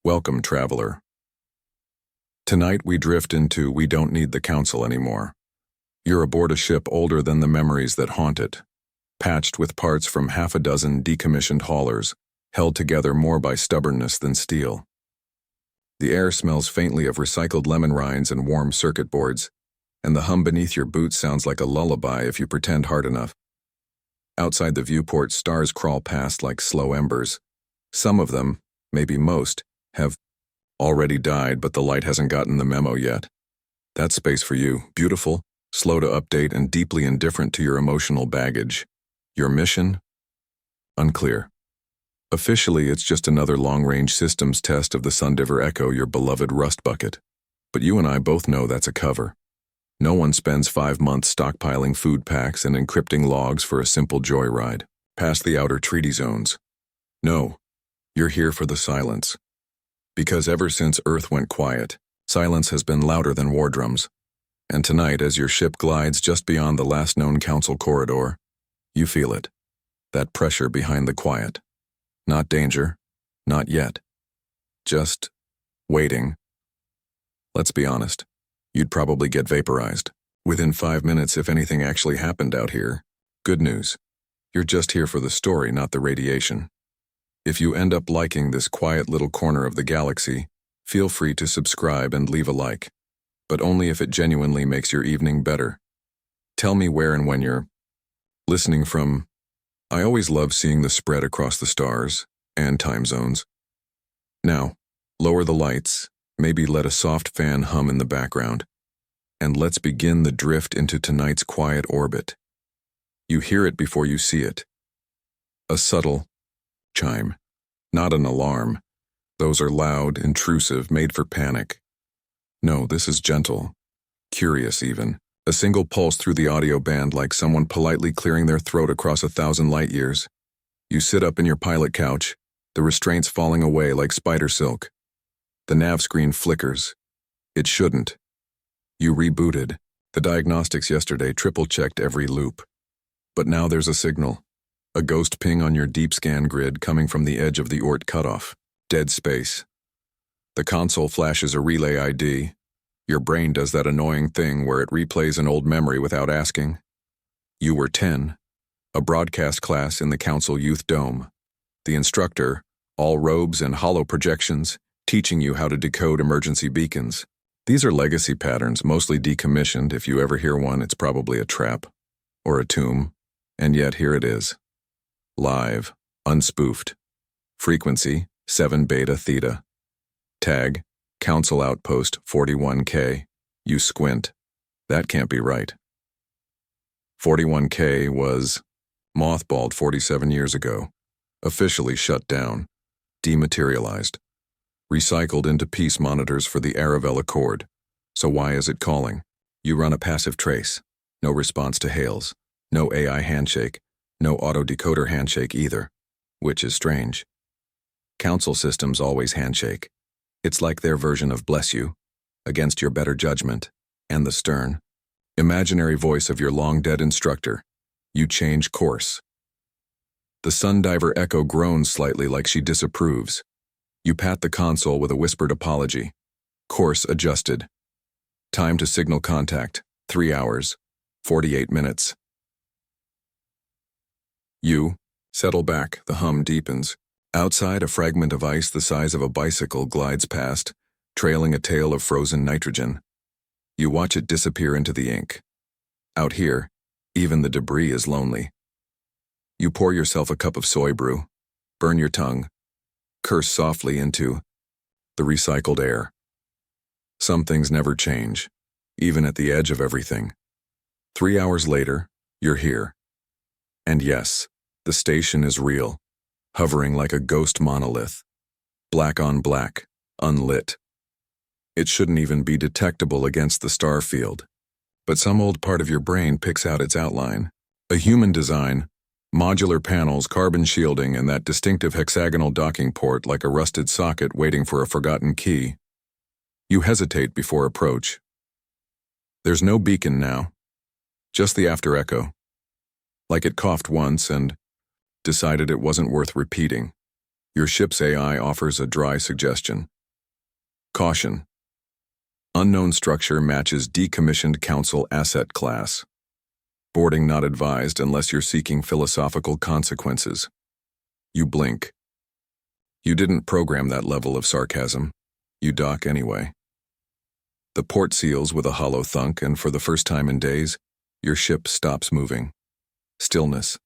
Welcome, traveler. Tonight we drift into We Don't Need the Council Anymore. You're aboard a ship older than the memories that haunt it, patched with parts from half a dozen decommissioned haulers, held together more by stubbornness than steel. The air smells faintly of recycled lemon rinds and warm circuit boards, and the hum beneath your boots sounds like a lullaby if you pretend hard enough. Outside the viewport, stars crawl past like slow embers. Some of them, maybe most, have already died, but the light hasn't gotten the memo yet. That's space for you, beautiful, slow to update, and deeply indifferent to your emotional baggage. Your mission? Unclear. Officially, it's just another long-range systems test of the Sundiver Echo, your beloved rust bucket. But you and I both know that's a cover. No one spends 5 months stockpiling food packs and encrypting logs for a simple joyride past the outer treaty zones. No, you're here for the silence. Because ever since Earth went quiet, silence has been louder than war drums. And tonight, as your ship glides just beyond the last known council corridor, you feel it. That pressure behind the quiet. Not danger, not yet. Just waiting. Let's be honest, you'd probably get vaporized within 5 minutes if anything actually happened out here. Good news. You're just here for the story, not the radiation. If you end up liking this quiet little corner of the galaxy, feel free to subscribe and leave a like, but only if it genuinely makes your evening better. Tell me where and when you're listening from. I always love seeing the spread across the stars and time zones. Now, lower the lights, maybe let a soft fan hum in the background, and let's begin the drift into tonight's quiet orbit. You hear it before you see it. A subtle chime, not an alarm. Those are loud, intrusive, made for panic. No, this is gentle, curious even. A single pulse through the audio band, like someone politely clearing their throat across 1,000 light years. You sit up in your pilot couch, the restraints falling away like spider silk. The nav screen flickers. It shouldn't. You rebooted. The diagnostics yesterday triple-checked every loop. But now there's a signal. A ghost ping on your deep scan grid coming from the edge of the Oort cutoff. Dead space. The console flashes a relay ID. Your brain does that annoying thing where it replays an old memory without asking. You were 10. A broadcast class in the Council Youth Dome. The instructor, all robes and hollow projections, teaching you how to decode emergency beacons. These are legacy patterns, mostly decommissioned. If you ever hear one, it's probably a trap. Or a tomb. And yet here it is. Live, unspoofed. Frequency, 7 beta theta. Tag, Council Outpost 41K. You squint. That can't be right. 41K was mothballed 47 years ago. Officially shut down. Dematerialized. Recycled into peace monitors for the Aravel Accord. So why is it calling? You run a passive trace. No response to hails. No AI handshake. No auto-decoder handshake either, which is strange. Council systems always handshake. It's like their version of bless you, against your better judgment, and the stern, imaginary voice of your long-dead instructor. You change course. The Sundiver Echo groans slightly like she disapproves. You pat the console with a whispered apology. Course adjusted. Time to signal contact, 3 hours, 48 minutes. You settle back, the hum deepens. Outside, a fragment of ice the size of a bicycle glides past, trailing a tail of frozen nitrogen. You watch it disappear into the ink. Out here, even the debris is lonely. You pour yourself a cup of soy brew, burn your tongue, curse softly into the recycled air. Some things never change, even at the edge of everything. 3 hours later, you're here. And yes, the station is real, hovering like a ghost monolith. Black on black, unlit. It shouldn't even be detectable against the star field. But some old part of your brain picks out its outline. A human design, modular panels, carbon shielding, and that distinctive hexagonal docking port like a rusted socket waiting for a forgotten key. You hesitate before approach. There's no beacon now. Just the after echo. Like it coughed once and decided it wasn't worth repeating. Your ship's AI offers a dry suggestion. Caution. Unknown structure matches decommissioned council asset class. Boarding not advised unless you're seeking philosophical consequences. You blink. You didn't program that level of sarcasm. You dock anyway. The port seals with a hollow thunk, and for the first time in days, your ship stops moving. Stillness.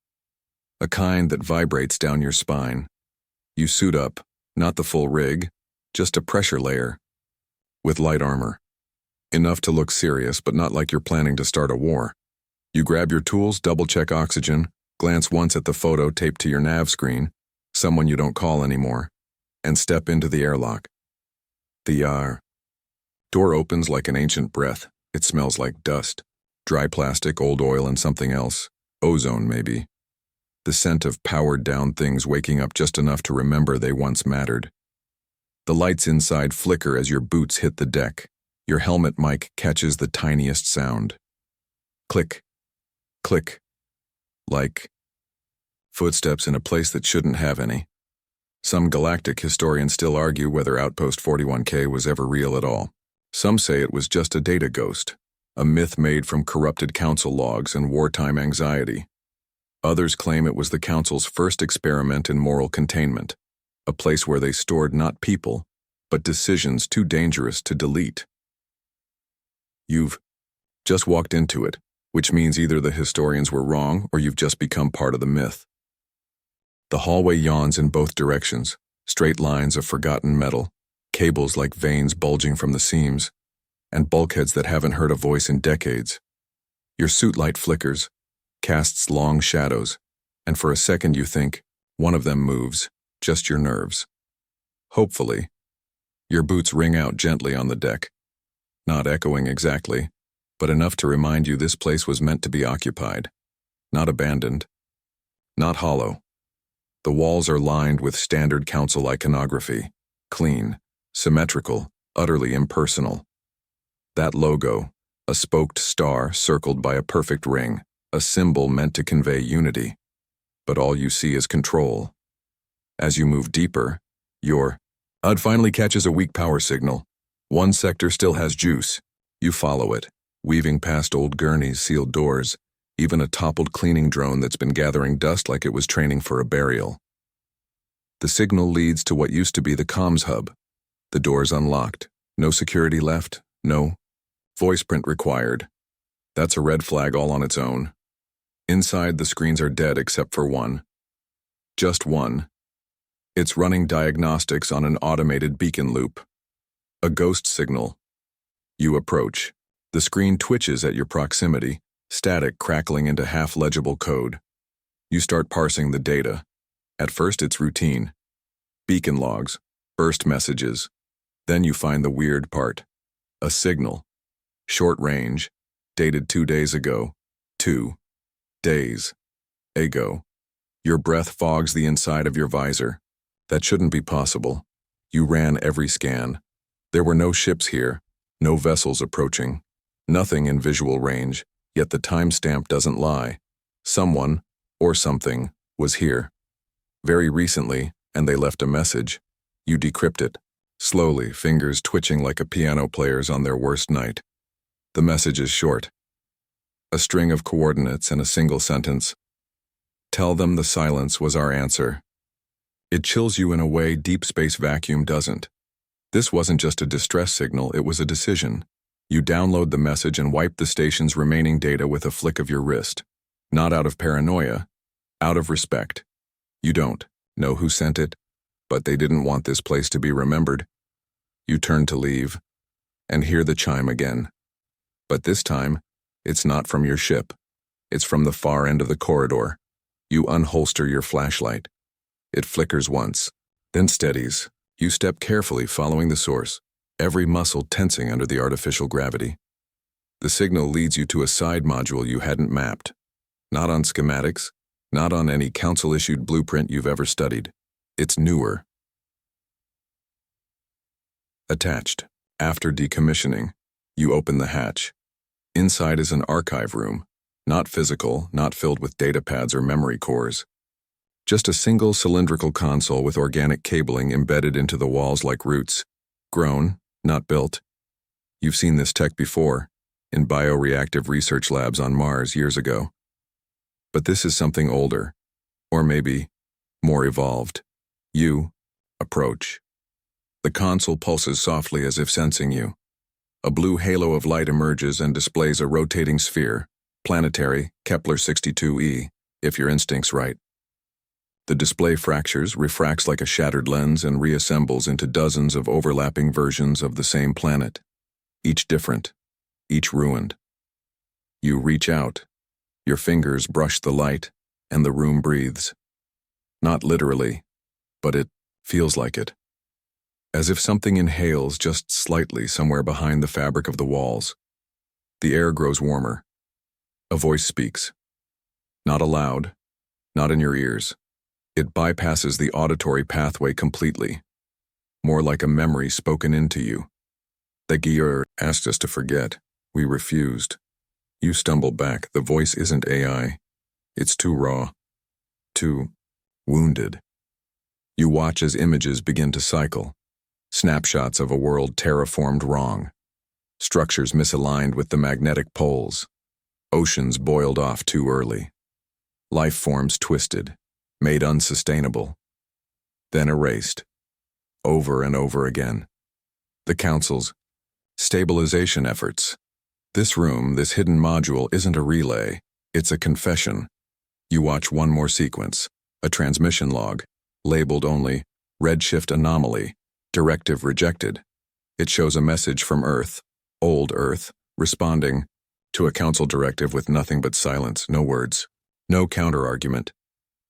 A kind that vibrates down your spine. You suit up, not the full rig, just a pressure layer. With light armor. Enough to look serious, but not like you're planning to start a war. You grab your tools, double-check oxygen, glance once at the photo taped to your nav screen, someone you don't call anymore, and step into the airlock. The door opens like an ancient breath. It smells like dust. Dry plastic, old oil, and something else. Ozone, maybe. The scent of powered-down things waking up just enough to remember they once mattered. The lights inside flicker as your boots hit the deck. Your helmet mic catches the tiniest sound. Click. Click. Like footsteps in a place that shouldn't have any. Some galactic historians still argue whether Outpost 41K was ever real at all. Some say it was just a data ghost, a myth made from corrupted council logs and wartime anxiety. Others claim it was the council's first experiment in moral containment, a place where they stored not people, but decisions too dangerous to delete. You've just walked into it, which means either the historians were wrong or you've just become part of the myth. The hallway yawns in both directions, straight lines of forgotten metal, cables like veins bulging from the seams, and bulkheads that haven't heard a voice in decades. Your suit light flickers, casts long shadows, and for a second you think, one of them moves, just your nerves. Hopefully. Your boots ring out gently on the deck, not echoing exactly, but enough to remind you this place was meant to be occupied, not abandoned, not hollow. The walls are lined with standard council iconography, clean, symmetrical, utterly impersonal. That logo, a spoked star circled by a perfect ring, a symbol meant to convey unity. But all you see is control. As you move deeper, your HUD finally catches a weak power signal. One sector still has juice. You follow it, weaving past old gurneys, sealed doors, even a toppled cleaning drone that's been gathering dust like it was training for a burial. The signal leads to what used to be the comms hub. The door's unlocked. No security left. No voice print required. That's a red flag all on its own. Inside, the screens are dead except for one. Just one. It's running diagnostics on an automated beacon loop. A ghost signal. You approach. The screen twitches at your proximity, static crackling into half-legible code. You start parsing the data. At first it's routine. Beacon logs, burst messages. Then you find the weird part. A signal. Short range. Dated 2 days ago. 2 days ago. Your breath fogs the inside of your visor. That shouldn't be possible. You ran every scan. There were no ships here, no vessels approaching, nothing in visual range, yet the timestamp doesn't lie. Someone, or something, was here. Very recently, and they left a message. You decrypt it, slowly, fingers twitching like a piano player's on their worst night. The message is short. A string of coordinates and a single sentence. Tell them the silence was our answer. It chills you in a way deep space vacuum doesn't. This wasn't just a distress signal, it was a decision. You download the message and wipe the station's remaining data with a flick of your wrist. Not out of paranoia, out of respect. You don't know who sent it, but they didn't want this place to be remembered. You turn to leave, and hear the chime again. But this time, it's not from your ship. It's from the far end of the corridor. You unholster your flashlight. It flickers once, then steadies. You step carefully following the source, every muscle tensing under the artificial gravity. The signal leads you to a side module you hadn't mapped. Not on schematics, not on any council-issued blueprint you've ever studied. It's newer. Attached. After decommissioning, you open the hatch. Inside is an archive room, not physical, not filled with data pads or memory cores. Just a single cylindrical console with organic cabling embedded into the walls like roots. Grown, not built. You've seen this tech before, in bioreactive research labs on Mars years ago. But this is something older, or maybe more evolved. You approach. The console pulses softly as if sensing you. A blue halo of light emerges and displays a rotating sphere, planetary, Kepler-62e, if your instinct's right. The display fractures, refracts like a shattered lens, and reassembles into dozens of overlapping versions of the same planet, each different, each ruined. You reach out. Your fingers brush the light, and the room breathes. Not literally, but it feels like it. As if something inhales just slightly somewhere behind the fabric of the walls. The air grows warmer. A voice speaks. Not aloud, not in your ears. It bypasses the auditory pathway completely. More like a memory spoken into you. The Gier asked us to forget. We refused. You stumble back. The voice isn't AI. It's too raw. Too wounded. You watch as images begin to cycle. Snapshots of a world terraformed wrong. Structures misaligned with the magnetic poles. Oceans boiled off too early. Life forms twisted, made unsustainable. Then erased. Over and over again. The Council's stabilization efforts. This room, this hidden module, isn't a relay. It's a confession. You watch one more sequence. A transmission log, labeled only Redshift Anomaly, Directive Rejected. It shows a message from Earth, old Earth, responding to a council directive with nothing but silence, no words, no counter-argument,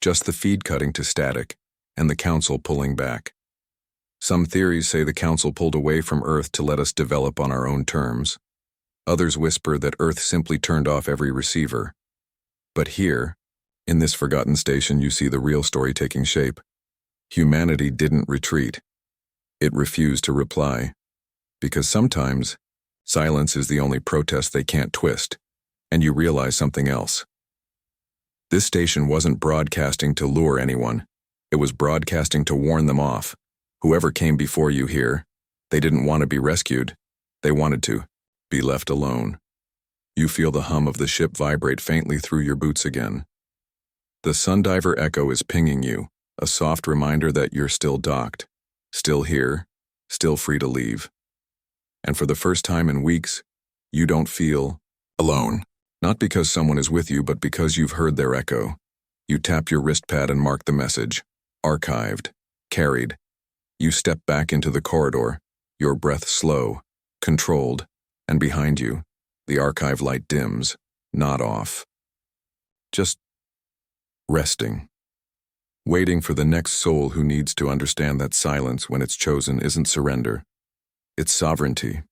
just the feed cutting to static, and the council pulling back. Some theories say the council pulled away from Earth to let us develop on our own terms. Others whisper that Earth simply turned off every receiver. But here, in this forgotten station, you see the real story taking shape. Humanity didn't retreat. It refused to reply. Because sometimes, silence is the only protest they can't twist, and you realize something else. This station wasn't broadcasting to lure anyone. It was broadcasting to warn them off. Whoever came before you here, they didn't want to be rescued. They wanted to be left alone. You feel the hum of the ship vibrate faintly through your boots again. The Sundiver echo is pinging you, a soft reminder that you're still docked, still here, still free to leave. And for the first time in weeks, you don't feel alone. Not because someone is with you, but because you've heard their echo. You tap your wrist pad and mark the message. Archived. Carried. You step back into the corridor, your breath slow, controlled, and behind you, the archive light dims, not off. Just resting. Waiting for the next soul who needs to understand that silence, when it's chosen, isn't surrender. It's sovereignty.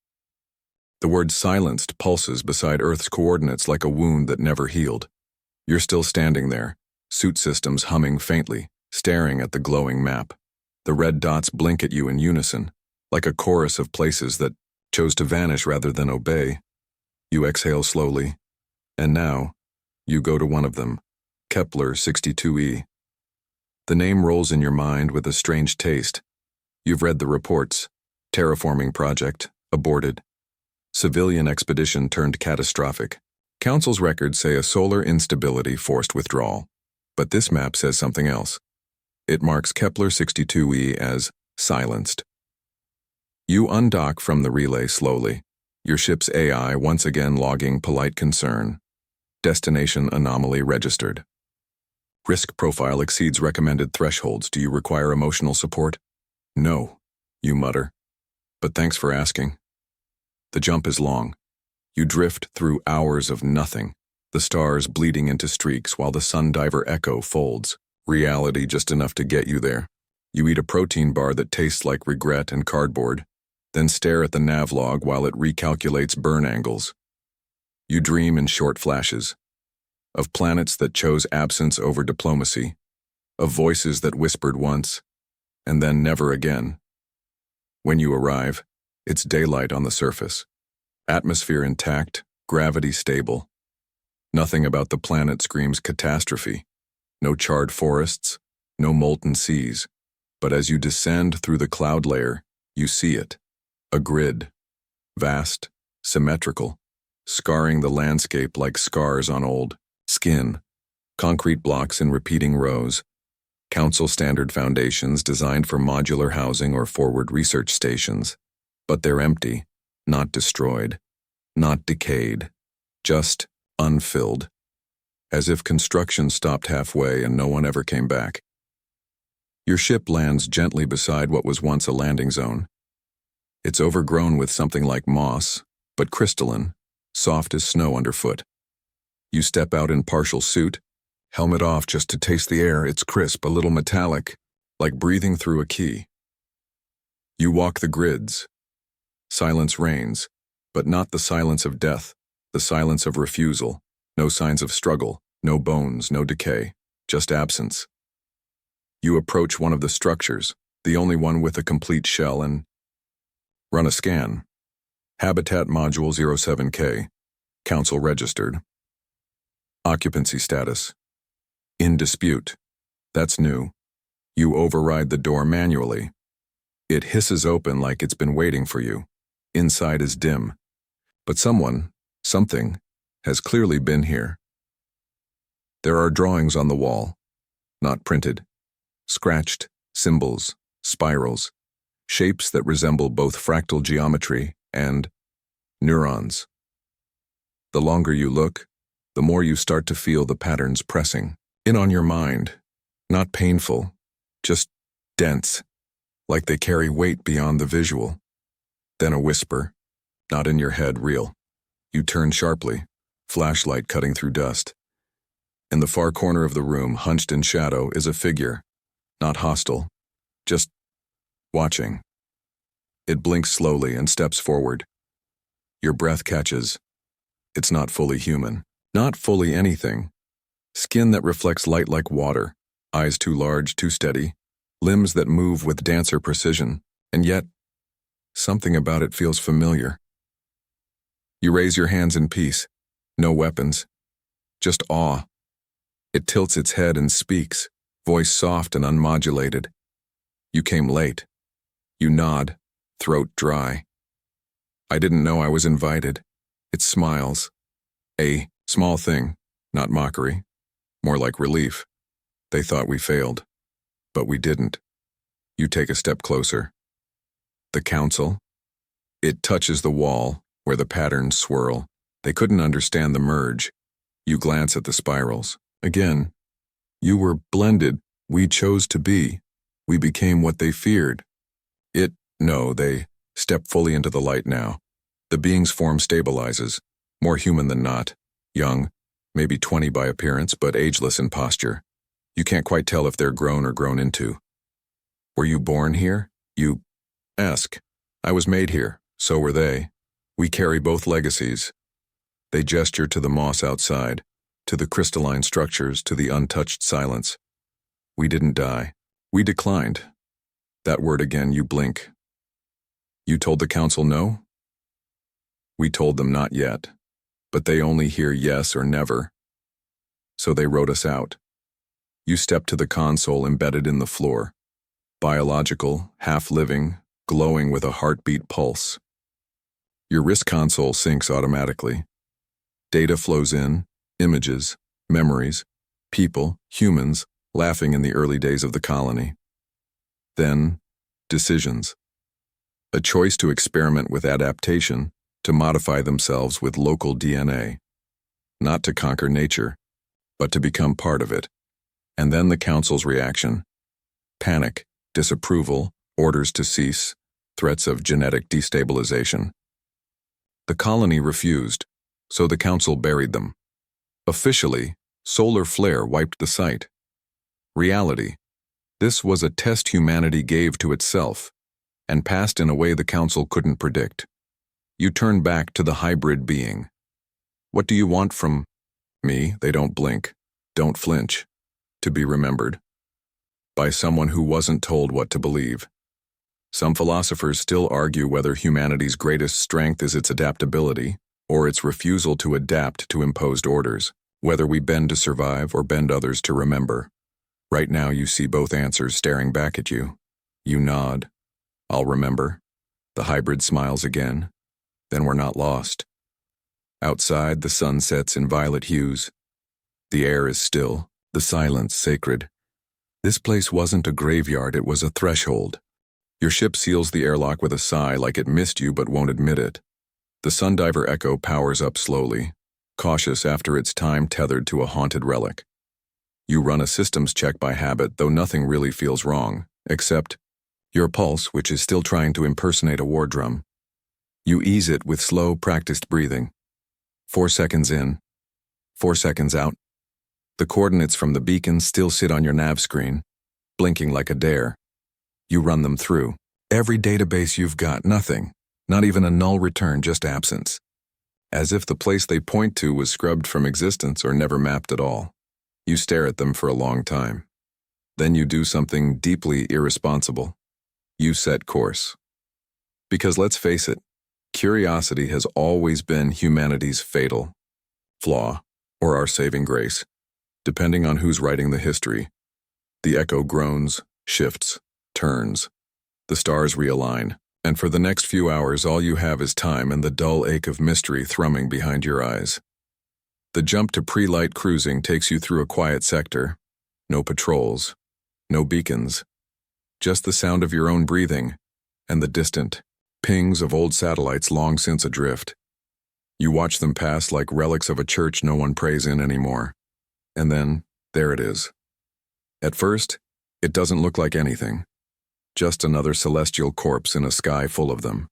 The word silenced pulses beside Earth's coordinates like a wound that never healed. You're still standing there, suit systems humming faintly, staring at the glowing map. The red dots blink at you in unison, like a chorus of places that chose to vanish rather than obey. You exhale slowly, and now, you go to one of them, Kepler-62e. The name rolls in your mind with a strange taste. You've read the reports. Terraforming project, aborted. Civilian expedition turned catastrophic. Council's records say a solar instability forced withdrawal. But this map says something else. It marks Kepler-62e as silenced. You undock from the relay slowly, your ship's AI once again logging polite concern. Destination anomaly registered. Risk profile exceeds recommended thresholds. Do you require emotional support? No, you mutter. But thanks for asking. The jump is long. You drift through hours of nothing, the stars bleeding into streaks while the Sundiver echo folds, reality just enough to get you there. You eat a protein bar that tastes like regret and cardboard, then stare at the nav log while it recalculates burn angles. You dream in short flashes, of planets that chose absence over diplomacy, of voices that whispered once, and then never again. When you arrive, it's daylight on the surface. Atmosphere intact, gravity stable. Nothing about the planet screams catastrophe. No charred forests, no molten seas. But as you descend through the cloud layer, you see it. A grid, vast, symmetrical, scarring the landscape like scars on old skin, concrete blocks in repeating rows, council standard foundations designed for modular housing or forward research stations, but they're empty, not destroyed, not decayed, just unfilled, as if construction stopped halfway and no one ever came back. Your ship lands gently beside what was once a landing zone. It's overgrown with something like moss, but crystalline, soft as snow underfoot. You step out in partial suit, helmet off just to taste the air. It's crisp, a little metallic, like breathing through a key. You walk the grids. Silence reigns, but not the silence of death, the silence of refusal. No signs of struggle, no bones, no decay, just absence. You approach one of the structures, the only one with a complete shell, and run a scan. Habitat Module 07K, Council registered. Occupancy status. In dispute. That's new. You override the door manually. It hisses open like it's been waiting for you. Inside is dim. But someone, something, has clearly been here. There are drawings on the wall, not printed. Scratched, symbols, spirals, shapes that resemble both fractal geometry and neurons. The longer you look, the more you start to feel the patterns pressing in on your mind. Not painful, just dense, like they carry weight beyond the visual. Then a whisper, not in your head, real. You turn sharply, flashlight cutting through dust. In the far corner of the room, hunched in shadow, is a figure, not hostile, just watching. It blinks slowly and steps forward. Your breath catches. It's not fully human, not fully anything. Skin that reflects light like water, eyes too large, too steady, limbs that move with dancer precision, and yet, something about it feels familiar. You raise your hands in peace, no weapons, just awe. It tilts its head and speaks, voice soft and unmodulated. You came late. You nod, throat dry. I didn't know I was invited. It smiles. A small thing, not mockery, more like relief. They thought we failed, but we didn't. You take a step closer. The council. It touches the wall, where the patterns swirl. They couldn't understand the merge. You glance at the spirals. Again, you were blended. We chose to be. We became what they feared. No, they step fully into the light now. The being's form stabilizes, more human than not. Young, maybe 20 by appearance, but ageless in posture. You can't quite tell if they're grown or grown into. Were you born here? You ask. I was made here, so were they. We carry both legacies. They gesture to the moss outside, to the crystalline structures, to the untouched silence. We didn't die. We declined. That word again, you blink. You told the council no? We told them not yet, but they only hear yes or never. So they wrote us out. You step to the console embedded in the floor. Biological, half-living, glowing with a heartbeat pulse. Your wrist console syncs automatically. Data flows in, images, memories, people, humans, laughing in the early days of the colony. Then, decisions. A choice to experiment with adaptation, to modify themselves with local DNA. Not to conquer nature, but to become part of it. And then the council's reaction. Panic, disapproval, orders to cease, threats of genetic destabilization. The colony refused, so the council buried them. Officially, solar flare wiped the site. Reality. This was a test humanity gave to itself, and passed in a way the council couldn't predict. You turn back to the hybrid being. What do you want from me? They don't blink, don't flinch. To be remembered. By someone who wasn't told what to believe. Some philosophers still argue whether humanity's greatest strength is its adaptability, or its refusal to adapt to imposed orders, whether we bend to survive or bend others to remember. Right now you see both answers staring back at you. You nod. I'll remember. The hybrid smiles again. Then we're not lost. Outside, the sun sets in violet hues. The air is still, the silence sacred. This place wasn't a graveyard, it was a threshold. Your ship seals the airlock with a sigh like it missed you but won't admit it. The Sundiver Echo powers up slowly, cautious after its time tethered to a haunted relic. You run a systems check by habit, though nothing really feels wrong, except your pulse, which is still trying to impersonate a war drum. You ease it with slow, practiced breathing. 4 seconds in, 4 seconds out. The coordinates from the beacon still sit on your nav screen, blinking like a dare. You run them through. Every database you've got, nothing. Not even a null return, just absence. As if the place they point to was scrubbed from existence or never mapped at all. You stare at them for a long time. Then you do something deeply irresponsible. You set course. Because let's face it, curiosity has always been humanity's fatal flaw, or our saving grace, depending on who's writing the history. The echo groans, shifts, turns. The stars realign, and for the next few hours all you have is time and the dull ache of mystery thrumming behind your eyes. The jump to pre-light cruising takes you through a quiet sector. No patrols, no beacons, just the sound of your own breathing and the distant pings of old satellites long since adrift. You watch them pass like relics of a church no one prays in anymore. And then, there it is. At first, it doesn't look like anything. Just another celestial corpse in a sky full of them.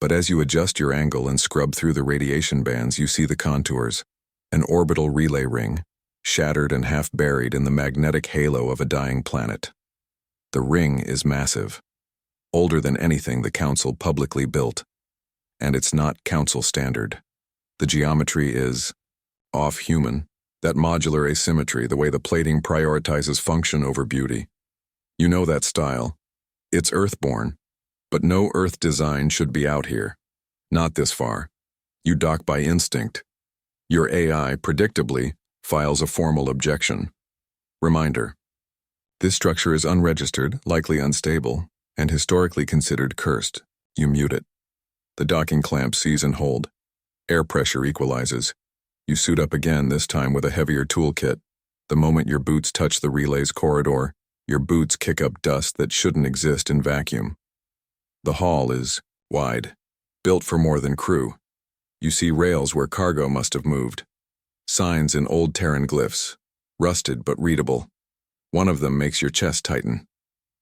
But as you adjust your angle and scrub through the radiation bands, you see the contours. An orbital relay ring, shattered and half buried in the magnetic halo of a dying planet. The ring is massive. Older than anything the Council publicly built. And it's not Council standard. The geometry is off-human, that modular asymmetry, the way the plating prioritizes function over beauty. You know that style. It's Earthborn, but no Earth design should be out here. Not this far. You dock by instinct. Your AI, predictably, files a formal objection. Reminder. This structure is unregistered, likely unstable, and historically considered cursed. You mute it. The docking clamp sees and hold. Air pressure equalizes. You suit up again, this time with a heavier toolkit. The moment your boots touch the relay's corridor, your boots kick up dust that shouldn't exist in vacuum. The hall is wide, built for more than crew. You see rails where cargo must have moved. Signs in old Terran glyphs, rusted but readable. One of them makes your chest tighten.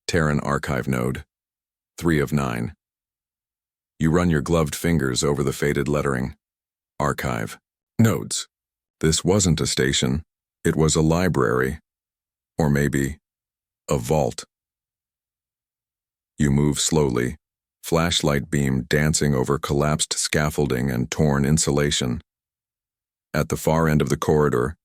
Terran archive node. 3 of 9. You run your gloved fingers over the faded lettering. Archive. Nodes. This wasn't a station. It was a library. Or maybe a vault. You move slowly, flashlight beam dancing over collapsed scaffolding and torn insulation. At the far end of the corridor,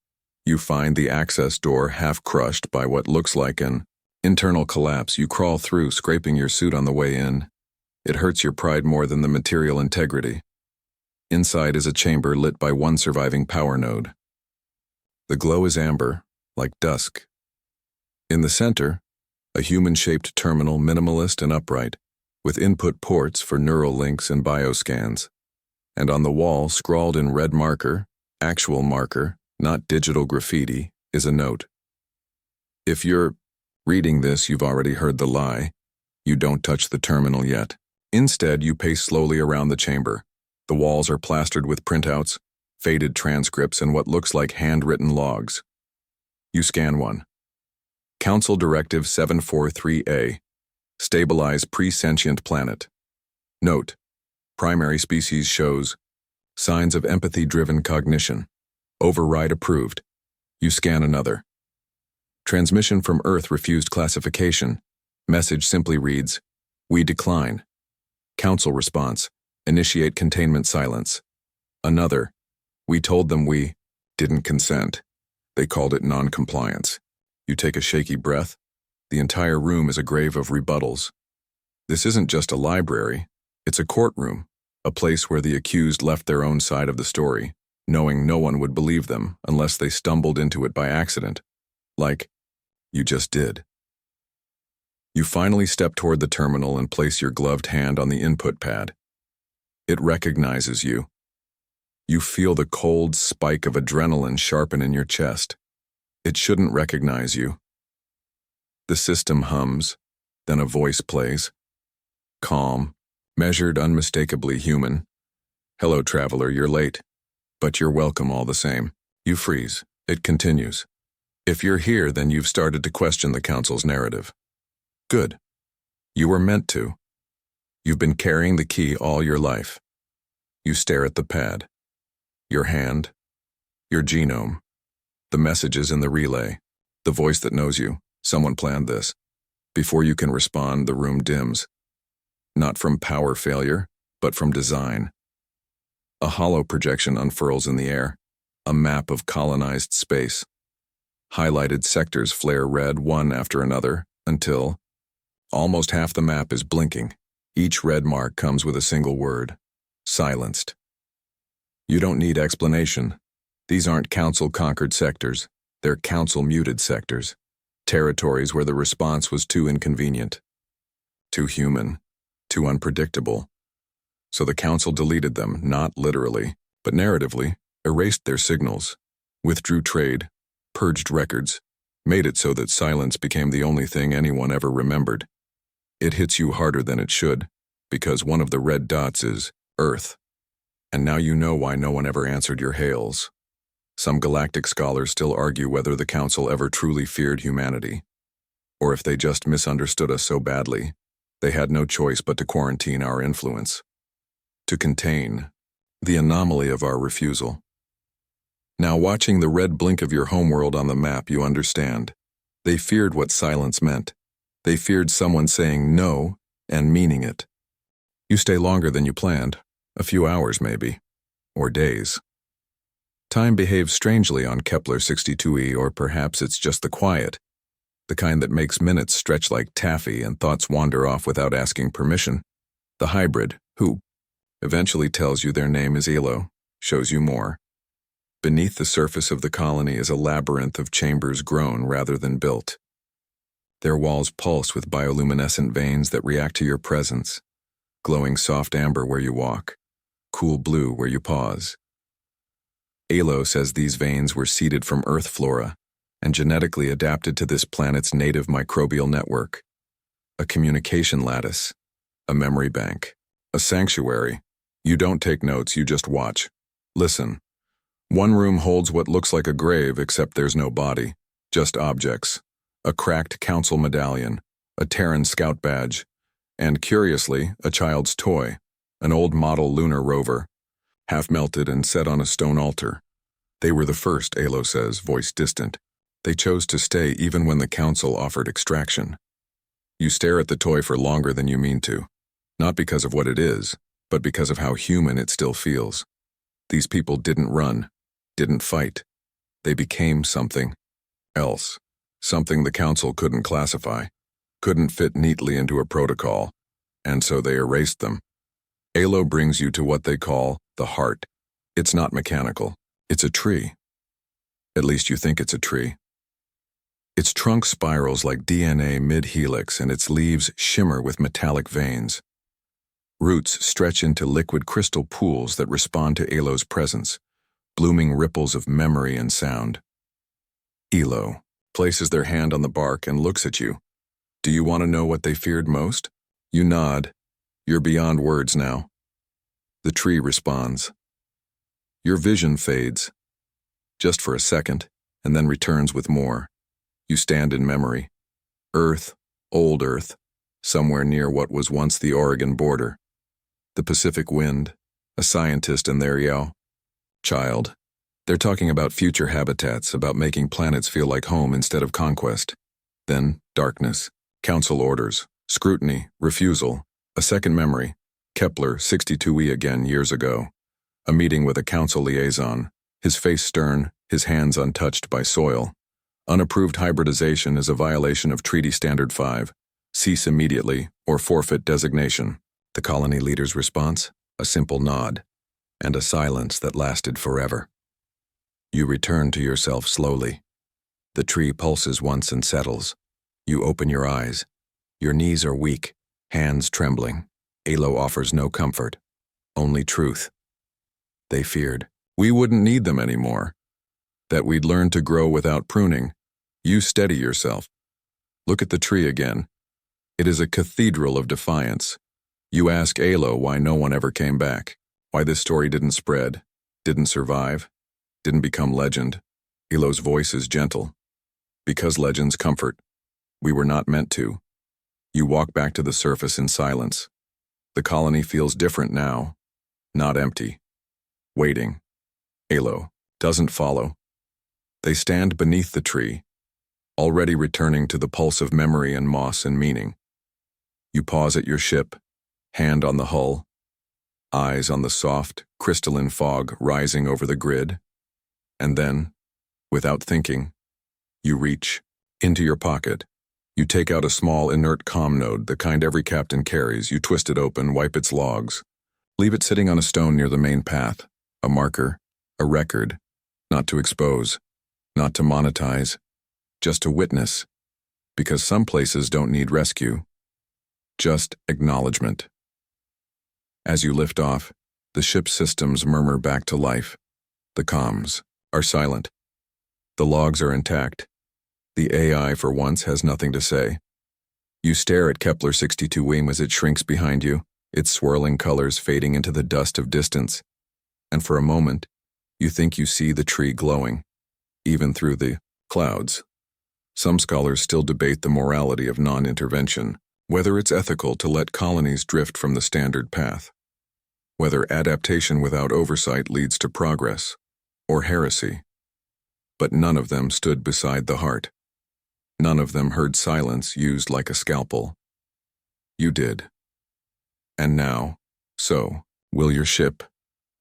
you find the access door half crushed by what looks like an internal collapse. You crawl through, scraping your suit on the way in. It hurts your pride more than the material integrity. Inside is a chamber lit by one surviving power node. The glow is amber, like dusk. In the center, a human-shaped terminal, minimalist and upright, with input ports for neural links and bioscans. And on the wall, scrawled in red marker, actual marker, not digital graffiti, is a note. If you're reading this, you've already heard the lie. You don't touch the terminal yet. Instead, you pace slowly around the chamber. The walls are plastered with printouts, faded transcripts, and what looks like handwritten logs. You scan one. Council Directive 743A. Stabilize pre-sentient planet. Note. Primary species shows signs of empathy-driven cognition. Override approved. You scan another. Transmission from Earth refused classification. Message simply reads, "We decline." Council response, "Initiate containment silence." Another, "We told them we didn't consent. They called it non-compliance." You take a shaky breath. The entire room is a grave of rebuttals. This isn't just a library. It's a courtroom, a place where the accused left their own side of the story, knowing no one would believe them unless they stumbled into it by accident. Like, you just did. You finally step toward the terminal and place your gloved hand on the input pad. It recognizes you. You feel the cold spike of adrenaline sharpen in your chest. It shouldn't recognize you. The system hums, then a voice plays. Calm, measured, unmistakably human. "Hello, traveler, you're late, but you're welcome all the same." You freeze. It continues. "If you're here, then you've started to question the Council's narrative. Good. You were meant to. You've been carrying the key all your life." You stare at the pad. Your hand. Your genome. The messages in the relay. The voice that knows you. Someone planned this. Before you can respond, the room dims. Not from power failure, but from design. A hollow projection unfurls in the air. A map of colonized space. Highlighted sectors flare red one after another, until almost half the map is blinking. Each red mark comes with a single word: silenced. You don't need explanation. These aren't Council-conquered sectors. They're Council-muted sectors. Territories where the response was too inconvenient. Too human. Too unpredictable. So the Council deleted them, not literally, but narratively, erased their signals, withdrew trade, purged records, made it so that silence became the only thing anyone ever remembered. It hits you harder than it should, because one of the red dots is Earth. And now you know why no one ever answered your hails. Some galactic scholars still argue whether the Council ever truly feared humanity, or if they just misunderstood us so badly, they had no choice but to quarantine our influence, to contain the anomaly of our refusal. Now, watching the red blink of your homeworld on the map, you understand. They feared what silence meant. They feared someone saying no and meaning it. You stay longer than you planned, a few hours maybe, or days. Time behaves strangely on Kepler 62e, or perhaps it's just the quiet, the kind that makes minutes stretch like taffy and thoughts wander off without asking permission. The hybrid, who eventually tells you their name is Elo, shows you more. Beneath the surface of the colony is a labyrinth of chambers grown rather than built. Their walls pulse with bioluminescent veins that react to your presence, glowing soft amber where you walk, cool blue where you pause. Elo says these veins were seeded from Earth flora and genetically adapted to this planet's native microbial network. A communication lattice, a memory bank, a sanctuary. You don't take notes, you just watch. Listen. One room holds what looks like a grave, except there's no body, just objects. A cracked council medallion, a Terran scout badge, and curiously, a child's toy, an old model lunar rover, half melted and set on a stone altar. They were the first, Elo says, voice distant. They chose to stay even when the council offered extraction. You stare at the toy for longer than you mean to, not because of what it is, but because of how human it still feels. These people didn't run, didn't fight. They became something else, something the council couldn't classify, couldn't fit neatly into a protocol, and so they erased them. Elo brings you to what they call the heart. It's not mechanical. It's a tree. At least you think it's a tree. Its trunk spirals like DNA mid-helix, and its leaves shimmer with metallic veins. Roots stretch into liquid crystal pools that respond to Elo's presence, blooming ripples of memory and sound. Elo places their hand on the bark and looks at you. Do you want to know what they feared most? You nod. You're beyond words now. The tree responds. Your vision fades, just for a second, and then returns with more. You stand in memory. Earth, old Earth, somewhere near what was once the Oregon border. The Pacific Wind, a scientist and their child. They're talking about future habitats, about making planets feel like home instead of conquest. Then, darkness, council orders, scrutiny, refusal, a second memory, Kepler 62e again years ago. A meeting with a council liaison, his face stern, his hands untouched by soil. Unapproved hybridization is a violation of Treaty Standard 5. Cease immediately or forfeit designation. The colony leader's response? A simple nod, and a silence that lasted forever. You return to yourself slowly. The tree pulses once and settles. You open your eyes. Your knees are weak, hands trembling. Alo offers no comfort, only truth. They feared we wouldn't need them anymore, that we'd learn to grow without pruning. You steady yourself. Look at the tree again. It is a cathedral of defiance. You ask Alo why no one ever came back, why this story didn't spread, didn't survive, didn't become legend. Alo's voice is gentle. Because legends comfort. We were not meant to. You walk back to the surface in silence. The colony feels different now, not empty. Waiting. Alo doesn't follow. They stand beneath the tree, already returning to the pulse of memory and moss and meaning. You pause at your ship, hand on the hull, eyes on the soft, crystalline fog rising over the grid, and then, without thinking, you reach into your pocket. You take out a small, inert comm node, the kind every captain carries. You twist it open, wipe its logs. Leave it sitting on a stone near the main path, a marker, a record, not to expose, not to monetize, just to witness, because some places don't need rescue, just acknowledgement. As you lift off, the ship's systems murmur back to life. The comms are silent. The logs are intact. The AI, for once, has nothing to say. You stare at Kepler 62 as it shrinks behind you, its swirling colors fading into the dust of distance. And for a moment, you think you see the tree glowing, even through the clouds. Some scholars still debate the morality of non-intervention, whether it's ethical to let colonies drift from the standard path, whether adaptation without oversight leads to progress, or heresy. But none of them stood beside the heart. None of them heard silence used like a scalpel. You did. And now, so, will your ship,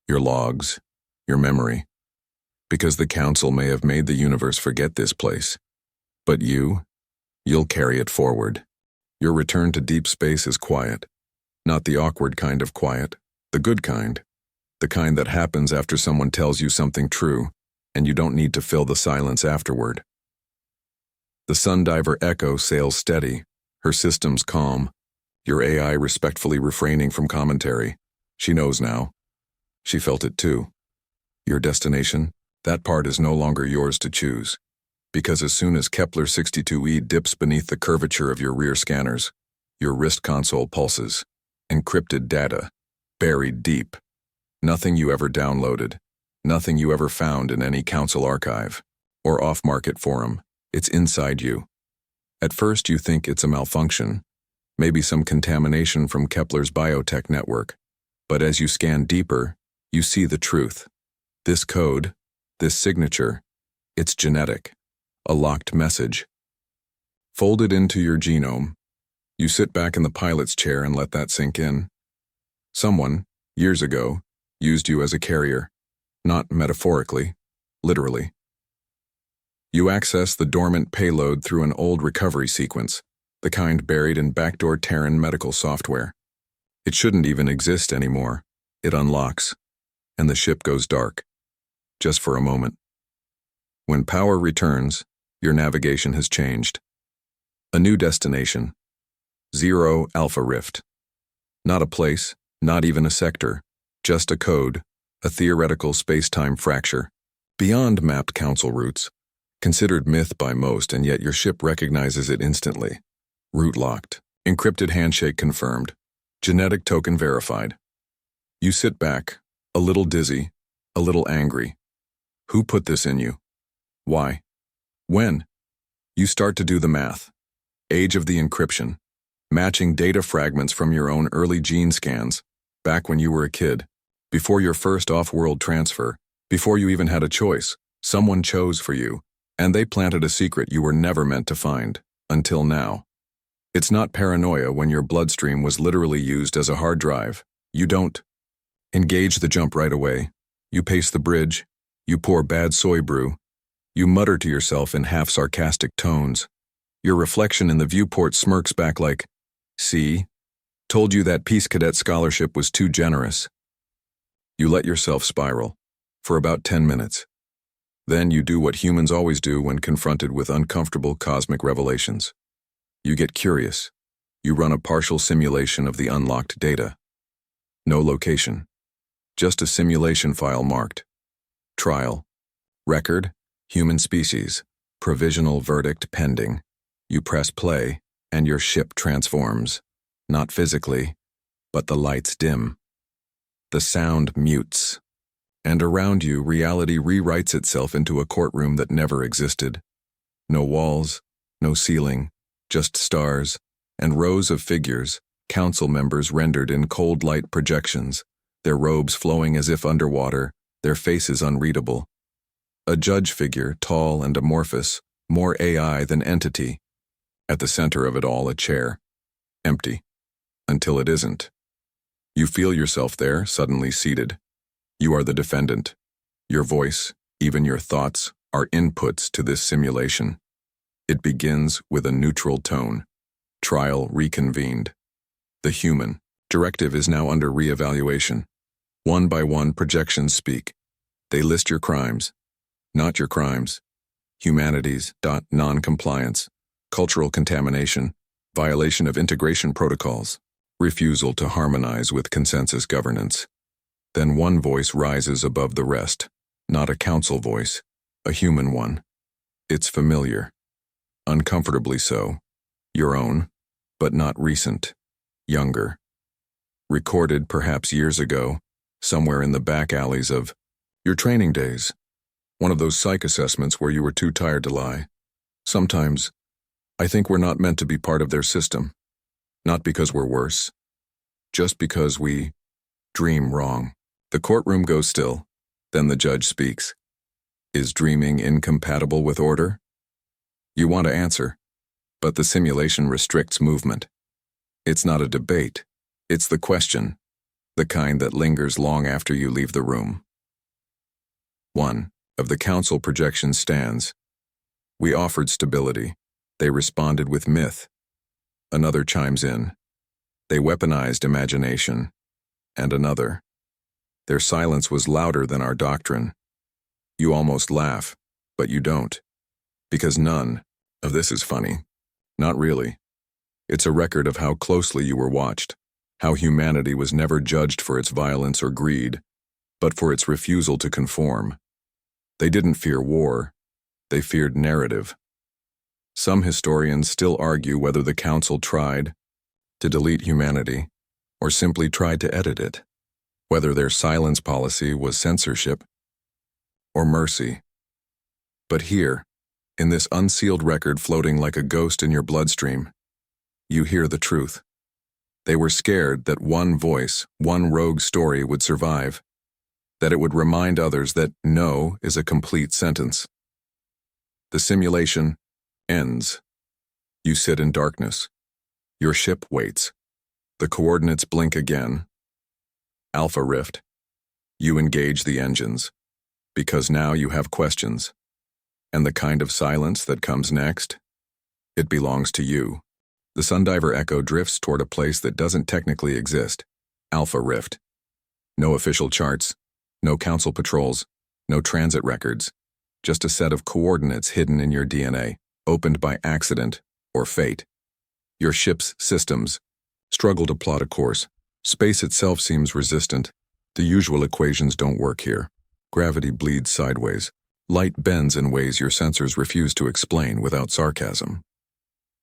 your logs, your memory, because the Council may have made the universe forget this place. But you'll carry it forward. Your return to deep space is quiet. Not the awkward kind of quiet, the good kind. The kind that happens after someone tells you something true, and you don't need to fill the silence afterward. The Sundiver Echo sails steady, her systems calm, your AI respectfully refraining from commentary. She knows now. She felt it too. Your destination, that part is no longer yours to choose. Because as soon as Kepler 62e dips beneath the curvature of your rear scanners, your wrist console pulses. Encrypted data, buried deep. Nothing you ever downloaded, nothing you ever found in any council archive or off-market forum. It's inside you. At first you think it's a malfunction, maybe some contamination from Kepler's biotech network. But as you scan deeper, you see the truth. This code, this signature, it's genetic, a locked message. Folded into your genome, you sit back in the pilot's chair and let that sink in. Someone, years ago, used you as a carrier, not metaphorically, literally. You access the dormant payload through an old recovery sequence, the kind buried in backdoor Terran medical software. It shouldn't even exist anymore. It unlocks, and the ship goes dark. Just for a moment. When power returns, your navigation has changed. A new destination. Zero Alpha Rift. Not a place, not even a sector, just a code, a theoretical space-time fracture. Beyond mapped council routes, considered myth by most, and yet your ship recognizes it instantly. Route locked, encrypted handshake confirmed, genetic token verified. You sit back, a little dizzy, a little angry. Who put this in you? Why? When? You start to do the math. Age of the encryption, matching data fragments from your own early gene scans, back when you were a kid, before your first off-world transfer, before you even had a choice. Someone chose for you, and they planted a secret you were never meant to find, until now. It's not paranoia when your bloodstream was literally used as a hard drive. You don't engage the jump right away. You pace the bridge. You pour bad soy brew. You mutter to yourself in half-sarcastic tones. Your reflection in the viewport smirks back like, "See? Told you that Peace Cadet scholarship was too generous." You let yourself spiral, for about 10 minutes. Then you do what humans always do when confronted with uncomfortable cosmic revelations. You get curious. You run a partial simulation of the unlocked data. No location. Just a simulation file marked. Trial. Record. Human species. Provisional verdict pending. You press play, and your ship transforms. Not physically, but the lights dim. The sound mutes. And around you, reality rewrites itself into a courtroom that never existed. No walls, no ceiling, just stars, and rows of figures, council members rendered in cold light projections, their robes flowing as if underwater, their faces unreadable. A judge figure, tall and amorphous, more AI than entity. At the center of it all, a chair. Empty. Until it isn't. You feel yourself there, suddenly seated. You are the defendant. Your voice, even your thoughts, are inputs to this simulation. It begins with a neutral tone. Trial reconvened. The human directive is now under re-evaluation. One by one, projections speak. They list your crimes. Not your crimes. Humanities. Non-compliance. Cultural contamination. Violation of integration protocols. Refusal to harmonize with consensus governance. Then one voice rises above the rest. Not a council voice. A human one. It's familiar. Uncomfortably so. Your own, but not recent. Younger. Recorded perhaps years ago, somewhere in the back alleys of your training days. One of those psych assessments where you were too tired to lie. Sometimes, I think we're not meant to be part of their system. Not because we're worse. Just because we dream wrong. The courtroom goes still. Then the judge speaks. Is dreaming incompatible with order? You want to answer, but the simulation restricts movement. It's not a debate. It's the question, the kind that lingers long after you leave the room. One of the council projections stands. We offered stability. They responded with myth. Another chimes in. They weaponized imagination. And another. Their silence was louder than our doctrine. You almost laugh, but you don't. Because none of this is funny. Not really. It's a record of how closely you were watched, how humanity was never judged for its violence or greed, but for its refusal to conform. They didn't fear war. They feared narrative. Some historians still argue whether the council tried to delete humanity or simply tried to edit it, whether their silence policy was censorship or mercy. But here, in this unsealed record floating like a ghost in your bloodstream, you hear the truth. They were scared that one voice, one rogue story would survive, that it would remind others that no is a complete sentence. The simulation ends. You sit in darkness. Your ship waits. The coordinates blink again. Alpha Rift. You engage the engines, because now you have questions. And the kind of silence that comes next? It belongs to you. The Sundiver Echo drifts toward a place that doesn't technically exist. Alpha Rift. No official charts, no council patrols, no transit records. Just a set of coordinates hidden in your DNA, opened by accident or fate. Your ship's systems struggle to plot a course. Space itself seems resistant. The usual equations don't work here. Gravity bleeds sideways. Light bends in ways your sensors refuse to explain without sarcasm.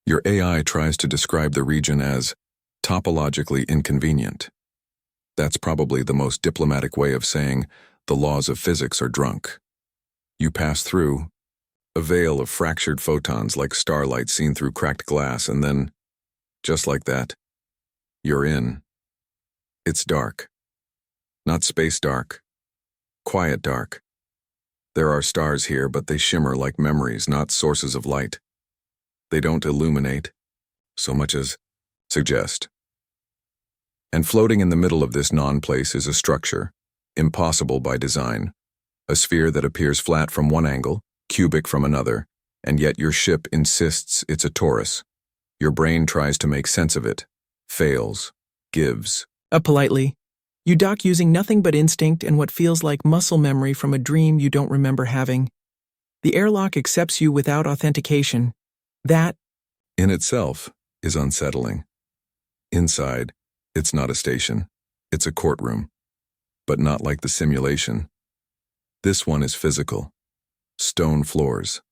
Your AI tries to describe the region as topologically inconvenient. That's probably the most diplomatic way of saying the laws of physics are drunk. You pass through a veil of fractured photons like starlight seen through cracked glass, and then, just like that, you're in. It's dark. Not space dark. Quiet dark. There are stars here, but they shimmer like memories, not sources of light. They don't illuminate, so much as suggest. And floating in the middle of this non-place is a structure, impossible by design. A sphere that appears flat from one angle, cubic from another, and yet your ship insists it's a torus. Your brain tries to make sense of it, fails, gives. Politely. You dock using nothing but instinct and what feels like muscle memory from a dream you don't remember having. The airlock accepts you without authentication. That, in itself, is unsettling. Inside, it's not a station. It's a courtroom. But not like the simulation. This one is physical. Stone floors.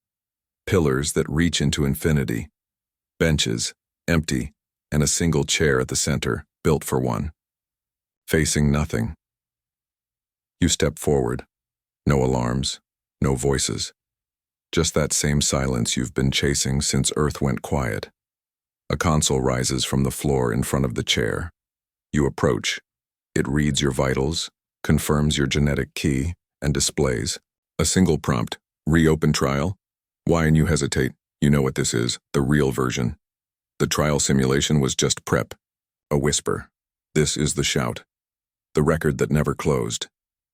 Pillars that reach into infinity. Benches, empty, and a single chair at the center, built for one. Facing nothing. You step forward. No alarms, no voices. Just that same silence you've been chasing since Earth went quiet. A console rises from the floor in front of the chair. You approach. It reads your vitals, confirms your genetic key, and displays a single prompt: reopen trial. Why and you hesitate? You know what this is, the real version. The trial simulation was just prep. A whisper. This is the shout. The record that never closed.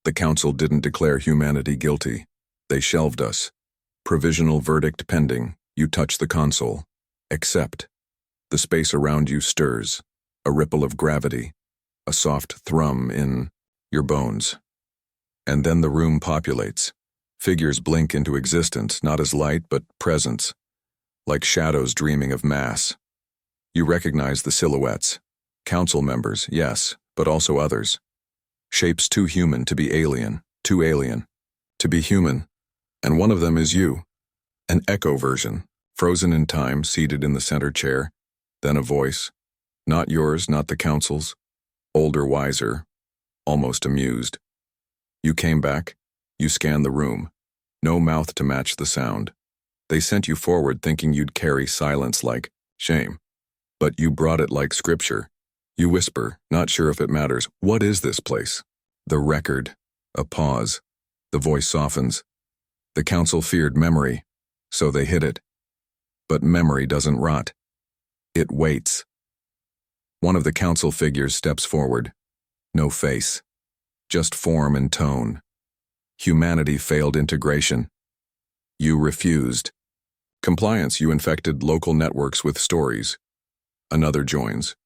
The council didn't declare humanity guilty. They shelved us. Provisional verdict pending. You touch the console. Accept. The space around you stirs. A ripple of gravity. A soft thrum in your bones. And then the room populates. Figures blink into existence, not as light, but presence. Like shadows dreaming of mass. You recognize the silhouettes. Council members, yes, but also others. Shapes too human to be alien, too alien to be human. And one of them is you. An echo version, frozen in time, seated in the center chair. Then a voice. Not yours, not the council's. Older, wiser, almost amused. You came back. You scanned the room. No mouth to match the sound. They sent you forward thinking you'd carry silence like shame. But you brought it like scripture. You whisper, not sure if it matters. What is this place? The record. A pause. The voice softens. The council feared memory, so they hid it. But memory doesn't rot. It waits. One of the council figures steps forward. No face. Just form and tone. Humanity failed integration. You refused. Compliance, you infected local networks with stories. Another joins.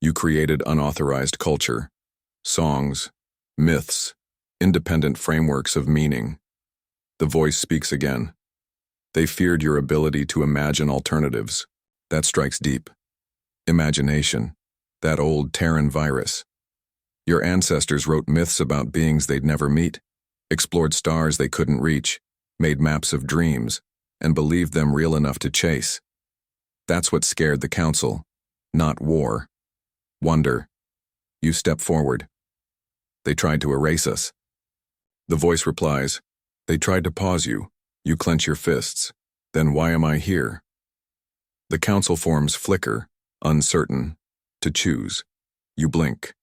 You created unauthorized culture. Songs. Myths. Independent frameworks of meaning. The voice speaks again. They feared your ability to imagine alternatives. That strikes deep. Imagination. That old Terran virus. Your ancestors wrote myths about beings they'd never meet, explored stars they couldn't reach, made maps of dreams, and believed them real enough to chase. That's what scared the council, not war. Wonder. You step forward. They tried to erase us. The voice replies, they tried to pause you. You clench your fists. Then why am I here? The council forms flicker, uncertain, to choose. You blink.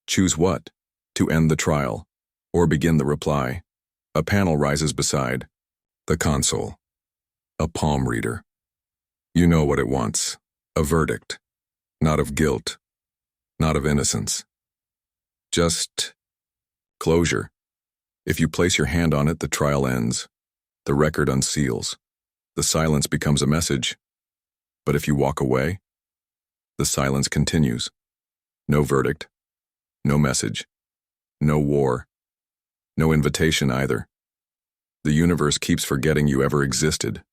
Choose what? To end the trial, or begin the reply. A panel rises beside the console. A palm reader. You know what it wants. A verdict. Not of guilt. Not of innocence. Just closure. If you place your hand on it, the trial ends. The record unseals. The silence becomes a message. But if you walk away, the silence continues. No verdict. No message. No war. No invitation either. The universe keeps forgetting you ever existed.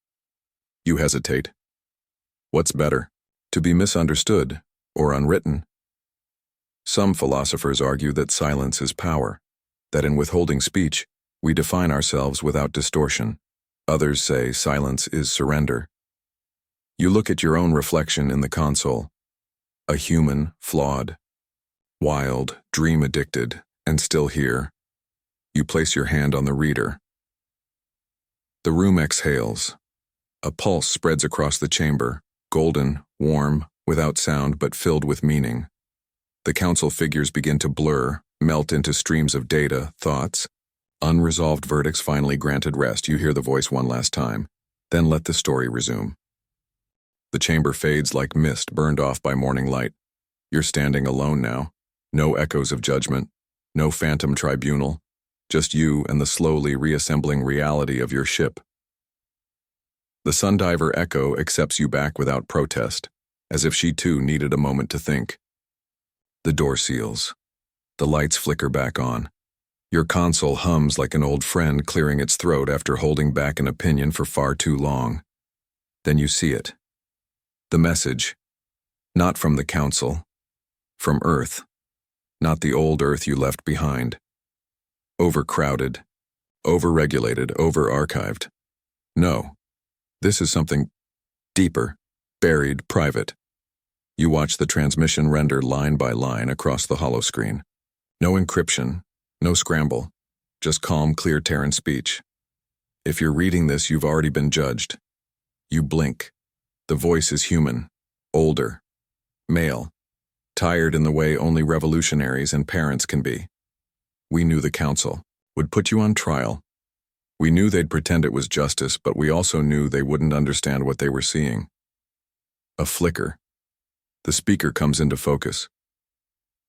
You hesitate. What's better? To be misunderstood or unwritten? Some philosophers argue that silence is power, that in withholding speech, we define ourselves without distortion. Others say silence is surrender. You look at your own reflection in the console. A human, flawed, wild, dream-addicted, and still here. You place your hand on the reader. The room exhales. A pulse spreads across the chamber, golden, warm, without sound but filled with meaning. The council figures begin to blur, melt into streams of data, thoughts. Unresolved verdicts finally granted rest. You hear the voice one last time, then let the story resume. The chamber fades like mist burned off by morning light. You're standing alone now. No echoes of judgment, no phantom tribunal, just you and the slowly reassembling reality of your ship. The Sundiver Echo accepts you back without protest, as if she too needed a moment to think. The door seals. The lights flicker back on. Your console hums like an old friend clearing its throat after holding back an opinion for far too long. Then you see it. The message. Not from the council, From Earth, not the old Earth you left behind. Overcrowded, overregulated, over-archived. No, this is something deeper, buried, private. You watch the transmission render line by line across the holoscreen. No encryption, no scramble, just calm, clear Terran speech. If you're reading this, you've already been judged. You blink. The voice is human, older, male, tired in the way only revolutionaries and parents can be. We knew the Council would put you on trial. We knew they'd pretend it was justice, but we also knew they wouldn't understand what they were seeing. A flicker. The speaker comes into focus.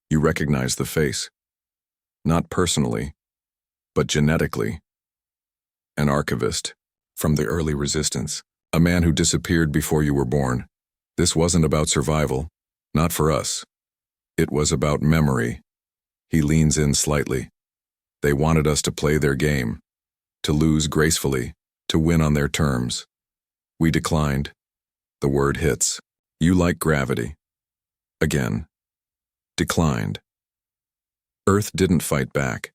You recognize the face. Not personally, but genetically. An archivist from the early resistance, a man who disappeared before you were born. This wasn't about survival, not for us. It was about memory. He leans in slightly. They wanted us to play their game, to lose gracefully, to win on their terms. We declined. The word hits. You like gravity. Again. Declined. Earth didn't fight back.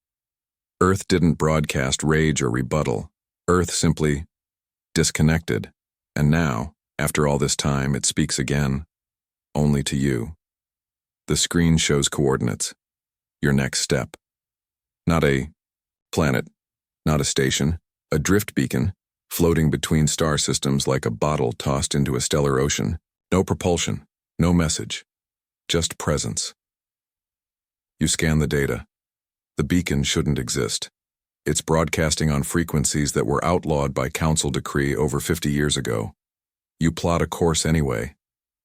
Earth didn't broadcast rage or rebuttal. Earth simply disconnected. And now, after all this time, it speaks again, only to you. The screen shows coordinates. Your next step. Not a planet, not a station, a drift beacon, floating between star systems like a bottle tossed into a stellar ocean. No propulsion, no message, just presence. You scan the data. The beacon shouldn't exist. It's broadcasting on frequencies that were outlawed by Council decree over 50 years ago. You plot a course anyway.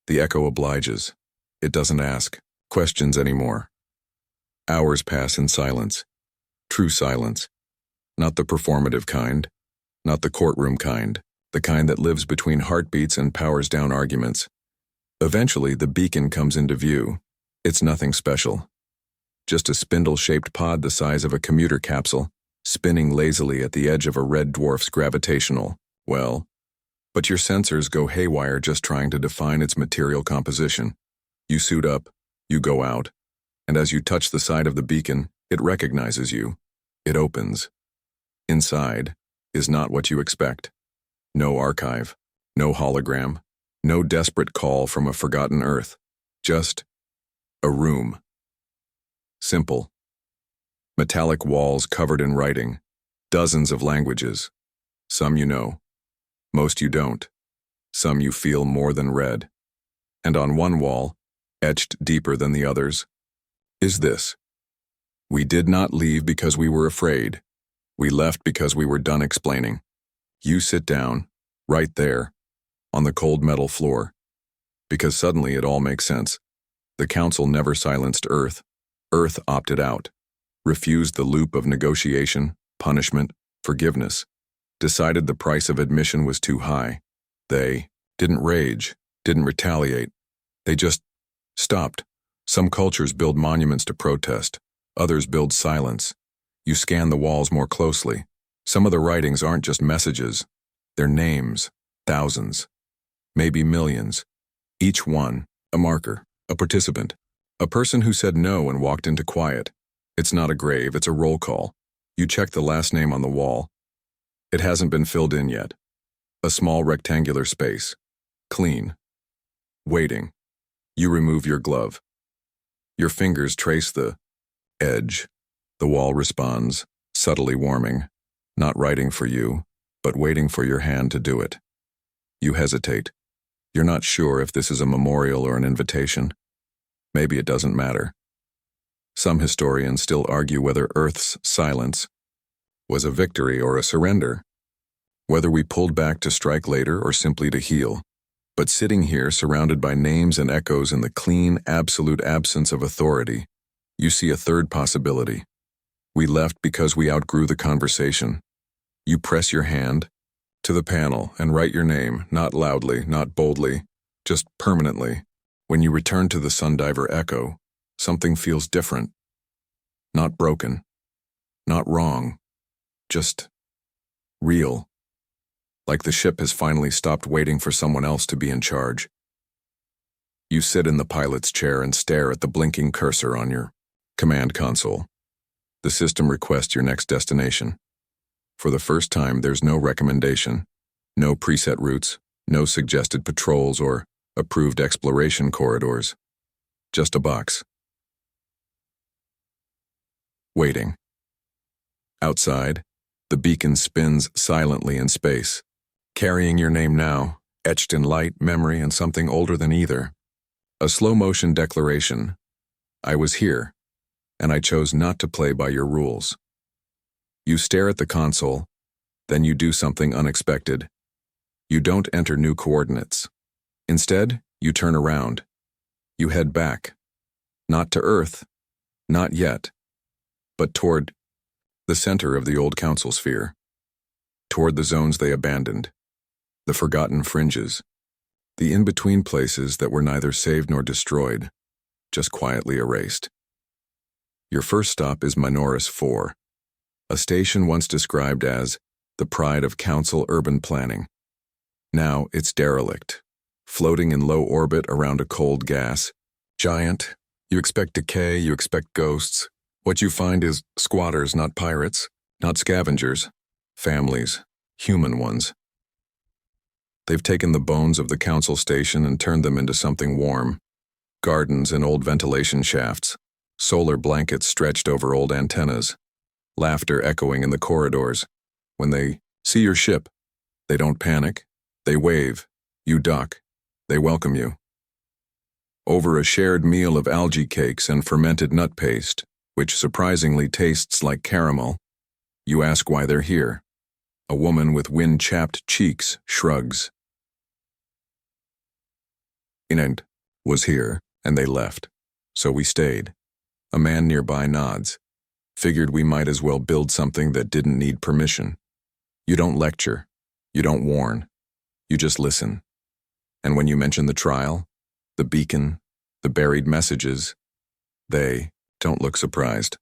The echo obliges. It doesn't ask questions anymore. Hours pass in silence. True silence. Not the performative kind. Not the courtroom kind. The kind that lives between heartbeats and powers down arguments. Eventually, the beacon comes into view. It's nothing special. Just a spindle-shaped pod the size of a commuter capsule, spinning lazily at the edge of a red dwarf's gravitational well. But your sensors go haywire just trying to define its material composition. You suit up, you go out, and as you touch the side of the beacon, it recognizes you. It opens. Inside is not what you expect. No archive, no hologram, no desperate call from a forgotten Earth. Just a room. Simple. Metallic walls covered in writing. Dozens of languages. Some you know. Most you don't. Some you feel more than read. And on one wall, etched deeper than the others, is this. We did not leave because we were afraid. We left because we were done explaining. You sit down, right there, on the cold metal floor. Because suddenly it all makes sense. The Council never silenced Earth. Earth opted out. Refused the loop of negotiation, punishment, forgiveness. Decided the price of admission was too high. They didn't rage, didn't retaliate. They just stopped. Some cultures build monuments to protest. Others build silence. You scan the walls more closely. Some of the writings aren't just messages. They're names. Thousands. Maybe millions. Each one, a marker, a participant. A person who said no and walked into quiet. It's not a grave, it's a roll call. You check the last name on the wall. It hasn't been filled in yet. A small rectangular space. Clean. Waiting. You remove your glove. Your fingers trace the edge. The wall responds, subtly warming. Not writing for you, but waiting for your hand to do it. You hesitate. You're not sure if this is a memorial or an invitation. Maybe it doesn't matter. Some historians still argue whether Earth's silence was a victory or a surrender, whether we pulled back to strike later or simply to heal. But sitting here, surrounded by names and echoes in the clean, absolute absence of authority, you see a third possibility. We left because we outgrew the conversation. You press your hand to the panel and write your name, not loudly, not boldly, just permanently. When you return to the Sundiver echo, something feels different. Not broken. Not wrong. Just real. Like the ship has finally stopped waiting for someone else to be in charge. You sit in the pilot's chair and stare at the blinking cursor on your command console. The system requests your next destination. For the first time, there's no recommendation, no preset routes, no suggested patrols or approved exploration corridors. Just a box. Waiting. Outside, the beacon spins silently in space, carrying your name now, etched in light, memory, and something older than either. A slow-motion declaration. I was here, and I chose not to play by your rules. You stare at the console, then you do something unexpected. You don't enter new coordinates. Instead, you turn around. You head back. Not to Earth, not yet, but toward the center of the old council sphere. Toward the zones they abandoned. The forgotten fringes. The in-between places that were neither saved nor destroyed, just quietly erased. Your first stop is Minoris 4, a station once described as the pride of council urban planning. Now it's derelict, floating in low orbit around a cold gas giant. You expect decay, you expect ghosts. What you find is squatters, not pirates, not scavengers, families, human ones. They've taken the bones of the council station and turned them into something warm. Gardens and old ventilation shafts, solar blankets stretched over old antennas, laughter echoing in the corridors. When they see your ship, they don't panic, they wave, you duck, they welcome you. Over a shared meal of algae cakes and fermented nut paste, which surprisingly tastes like caramel, you ask why they're here. A woman with wind-chapped cheeks shrugs. And was here, and they left. So we stayed. A man nearby nods. Figured we might as well build something that didn't need permission. You don't lecture. You don't warn. You just listen. And when you mention the trial, the beacon, the buried messages, they don't look surprised.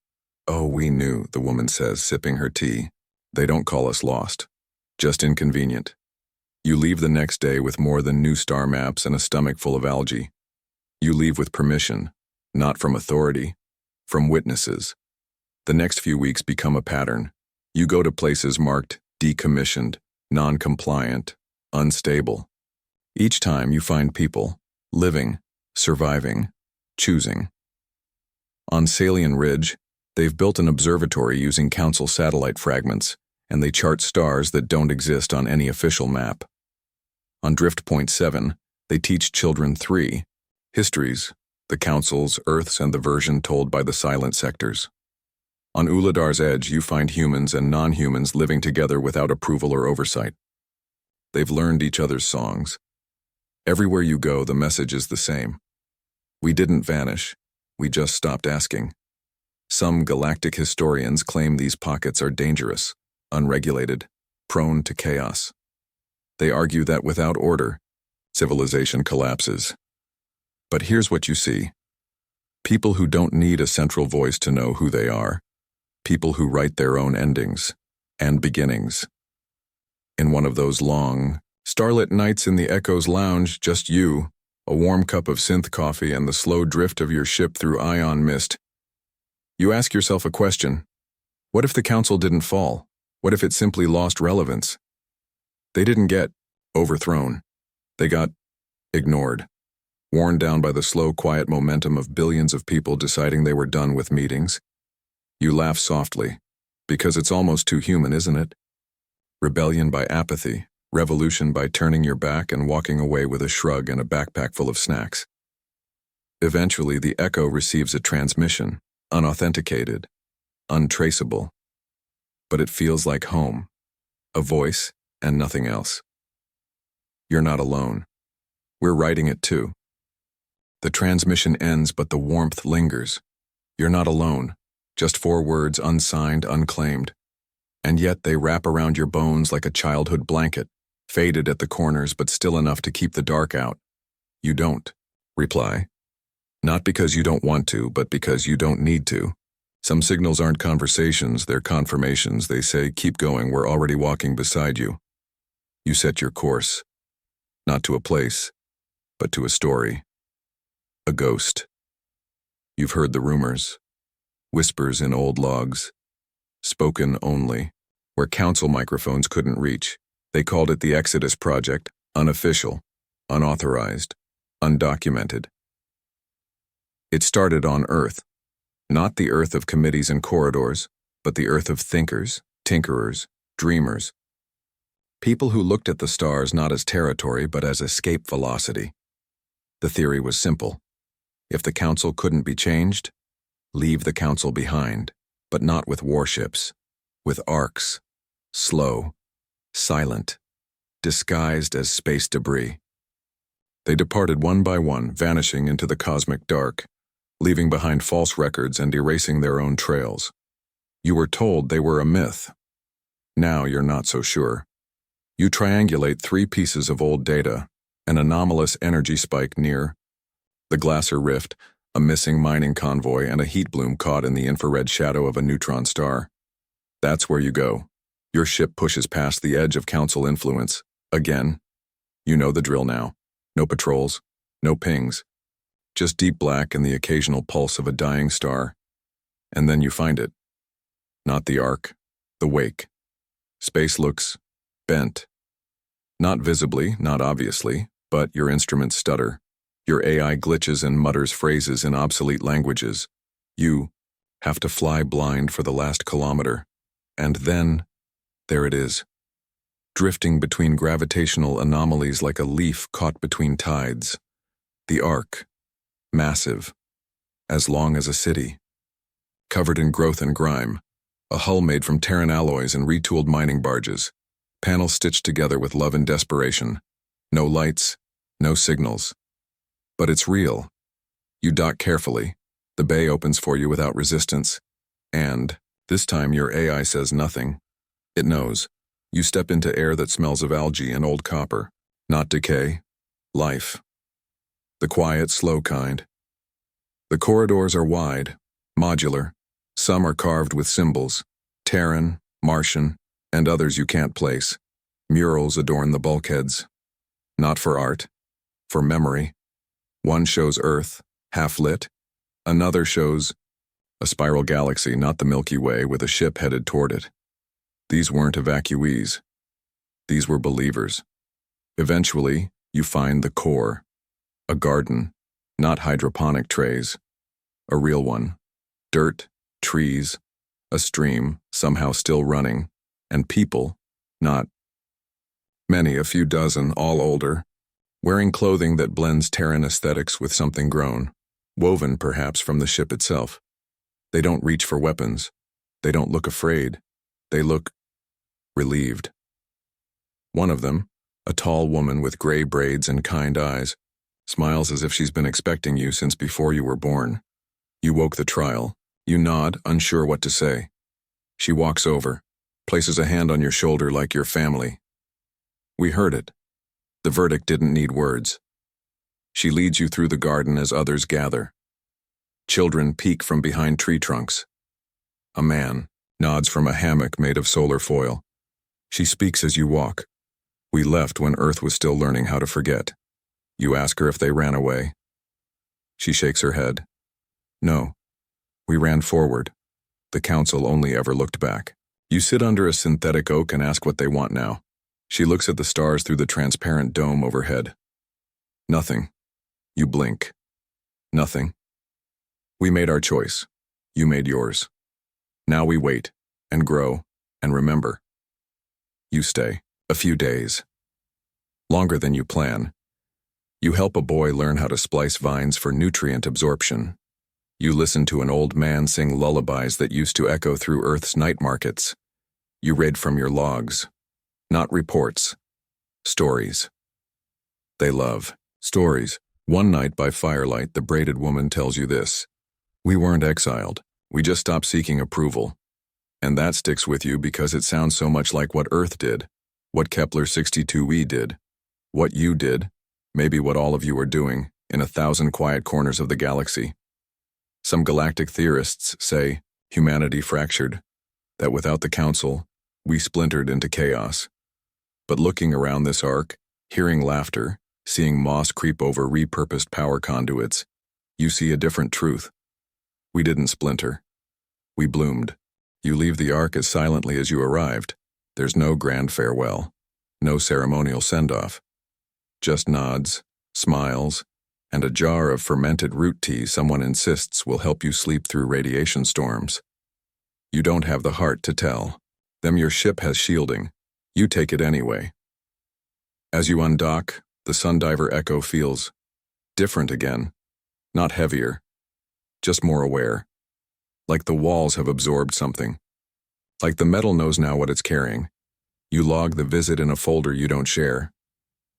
Oh, we knew, the woman says, sipping her tea. They don't call us lost. Just inconvenient. You leave the next day with more than new star maps and a stomach full of algae. You leave with permission, not from authority, from witnesses. The next few weeks become a pattern. You go to places marked decommissioned, non-compliant, unstable. Each time you find people, living, surviving, choosing. On Salian Ridge, they've built an observatory using council satellite fragments, and they chart stars that don't exist on any official map. On Drift Point 7, they teach children 3 histories, the council's, Earth's, and the version told by the silent sectors. On Uladar's edge, you find humans and non-humans living together without approval or oversight. They've learned each other's songs. Everywhere you go, the message is the same. We didn't vanish, we just stopped asking. Some galactic historians claim these pockets are dangerous, unregulated, prone to chaos. They argue that without order, civilization collapses. But here's what you see. People who don't need a central voice to know who they are. People who write their own endings and beginnings. In one of those long, starlit nights in the Echo's lounge, just you, a warm cup of synth coffee and the slow drift of your ship through ion mist. You ask yourself a question. What if the council didn't fall? What if it simply lost relevance? They didn't get overthrown. They got ignored, worn down by the slow, quiet momentum of billions of people deciding they were done with meetings. You laugh softly, because it's almost too human, isn't it? Rebellion by apathy, revolution by turning your back and walking away with a shrug and a backpack full of snacks. Eventually, the Echo receives a transmission, unauthenticated, untraceable. But it feels like home, a voice and nothing else. You're not alone. We're writing it too. The transmission ends, but the warmth lingers. You're not alone, just 4 words unsigned, unclaimed. And yet they wrap around your bones like a childhood blanket, faded at the corners but still enough to keep the dark out. You don't reply. Not because you don't want to, but because you don't need to. Some signals aren't conversations, they're confirmations. They say, keep going, we're already walking beside you. You set your course, not to a place, but to a story. A ghost. You've heard the rumors. Whispers in old logs. Spoken only. Where council microphones couldn't reach. They called it the Exodus Project. Unofficial. Unauthorized. Undocumented. It started on Earth. Not the Earth of committees and corridors, but the Earth of thinkers, tinkerers, dreamers. People who looked at the stars not as territory but as escape velocity. The theory was simple. If the council couldn't be changed, leave the council behind, but not with warships, with arcs, slow, silent, disguised as space debris. They departed one by one, vanishing into the cosmic dark, leaving behind false records and erasing their own trails. You were told they were a myth. Now you're not so sure. You triangulate 3 pieces of old data, an anomalous energy spike near the Glasser Rift, a missing mining convoy, and a heat bloom caught in the infrared shadow of a neutron star. That's where you go. Your ship pushes past the edge of council influence. Again. You know the drill now. No patrols, no pings. Just deep black and the occasional pulse of a dying star. And then you find it. Not the arc, the wake. Space looks bent. Not visibly, not obviously, but your instruments stutter. Your AI glitches and mutters phrases in obsolete languages. You have to fly blind for the last kilometer. And then, there it is. Drifting between gravitational anomalies like a leaf caught between tides. The arc. Massive. As long as a city. Covered in growth and grime. A hull made from Terran alloys and retooled mining barges. Panels stitched together with love and desperation. No lights, no signals. But it's real. You dock carefully. The bay opens for you without resistance. And, this time your AI says nothing. It knows. You step into air that smells of algae and old copper. Not decay. Life. The quiet, slow kind. The corridors are wide, modular. Some are carved with symbols. Terran, Martian, and others you can't place. Murals adorn the bulkheads. Not for art. For memory. One shows Earth, half-lit. Another shows a spiral galaxy, not the Milky Way, with a ship headed toward it. These weren't evacuees. These were believers. Eventually, you find the core. A garden, not hydroponic trays. A real one. Dirt, trees, a stream, somehow still running, and people, not many, a few dozen, all older, wearing clothing that blends Terran aesthetics with something grown, woven perhaps from the ship itself. They don't reach for weapons. They don't look afraid. They look relieved. One of them, a tall woman with gray braids and kind eyes, smiles as if she's been expecting you since before you were born. You woke the trial. You nod, unsure what to say. She walks over, places a hand on your shoulder like your family. We heard it. The verdict didn't need words. She leads you through the garden as others gather. Children peek from behind tree trunks. A man nods from a hammock made of solar foil. She speaks as you walk. We left when Earth was still learning how to forget. You ask her if they ran away. She shakes her head. No. We ran forward. The council only ever looked back. You sit under a synthetic oak and ask what they want now. She looks at the stars through the transparent dome overhead. Nothing. You blink. Nothing. We made our choice. You made yours. Now we wait, and grow, and remember. You stay. A few days. Longer than you plan. You help a boy learn how to splice vines for nutrient absorption. You listen to an old man sing lullabies that used to echo through Earth's night markets. You read from your logs. Not reports. Stories. They love stories. One night by firelight, the braided woman tells you this. We weren't exiled. We just stopped seeking approval. And that sticks with you because it sounds so much like what Earth did, what Kepler 62e did, what you did, maybe what all of you are doing in 1,000 quiet corners of the galaxy. Some galactic theorists say humanity fractured, that without the council, we splintered into chaos. But looking around this arc, hearing laughter, seeing moss creep over repurposed power conduits, You see a different truth. We didn't splinter. We bloomed. You leave the Ark as silently as you arrived. There's no grand farewell, no ceremonial send-off. Just nods, smiles, and a jar of fermented root tea someone insists will help you sleep through radiation storms. You don't have the heart to tell them your ship has shielding. You take it anyway. As you undock, the Sundiver Echo feels different again. Not heavier, just more aware. Like the walls have absorbed something. Like the metal knows now what it's carrying. You log the visit in a folder you don't share.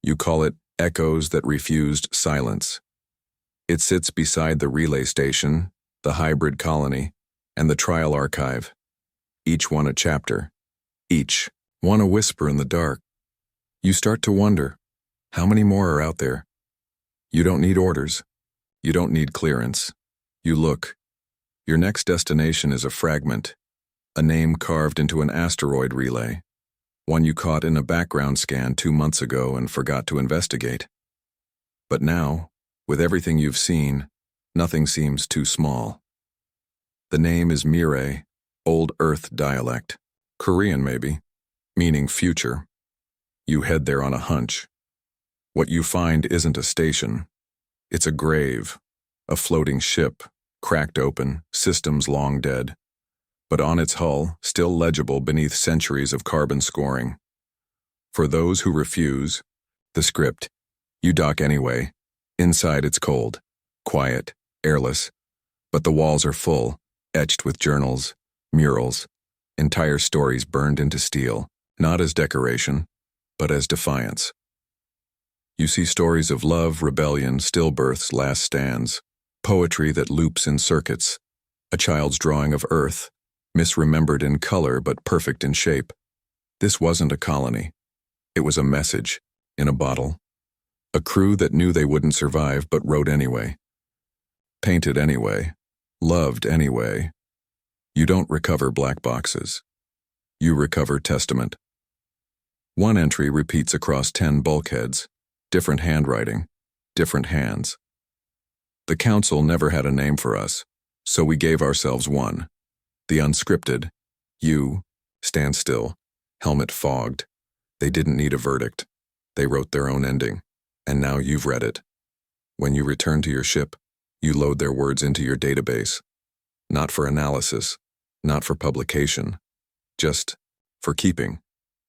You call it Echoes That Refused Silence. It sits beside the relay station, the hybrid colony, and the trial archive. Each one a chapter. Each one a whisper in the dark. You start to wonder, how many more are out there? You don't need orders. You don't need clearance. You look. Your next destination is a fragment, a name carved into an asteroid relay, one you caught in a background scan 2 months ago and forgot to investigate. But now, with everything you've seen, nothing seems too small. The name is Mire, Old Earth dialect, Korean maybe, meaning future. You head there on a hunch. What you find isn't a station. It's a grave, a floating ship, cracked open, systems long dead, but on its hull, still legible beneath centuries of carbon scoring. For those who refuse, the script, you dock anyway. Inside it's cold, quiet, airless, but the walls are full, etched with journals, murals, entire stories burned into steel, not as decoration, but as defiance. You see stories of love, rebellion, stillbirths, last stands, poetry that loops in circuits, a child's drawing of Earth, misremembered in color but perfect in shape. This wasn't a colony. It was a message, in a bottle. A crew that knew they wouldn't survive but wrote anyway. Painted anyway. Loved anyway. You don't recover black boxes. You recover testament. One entry repeats across 10 bulkheads, different handwriting, different hands. The council never had a name for us, so we gave ourselves one. The unscripted, you, stand still, helmet fogged. They didn't need a verdict. They wrote their own ending, and now you've read it. When you return to your ship, you load their words into your database. Not for analysis, not for publication, just for keeping.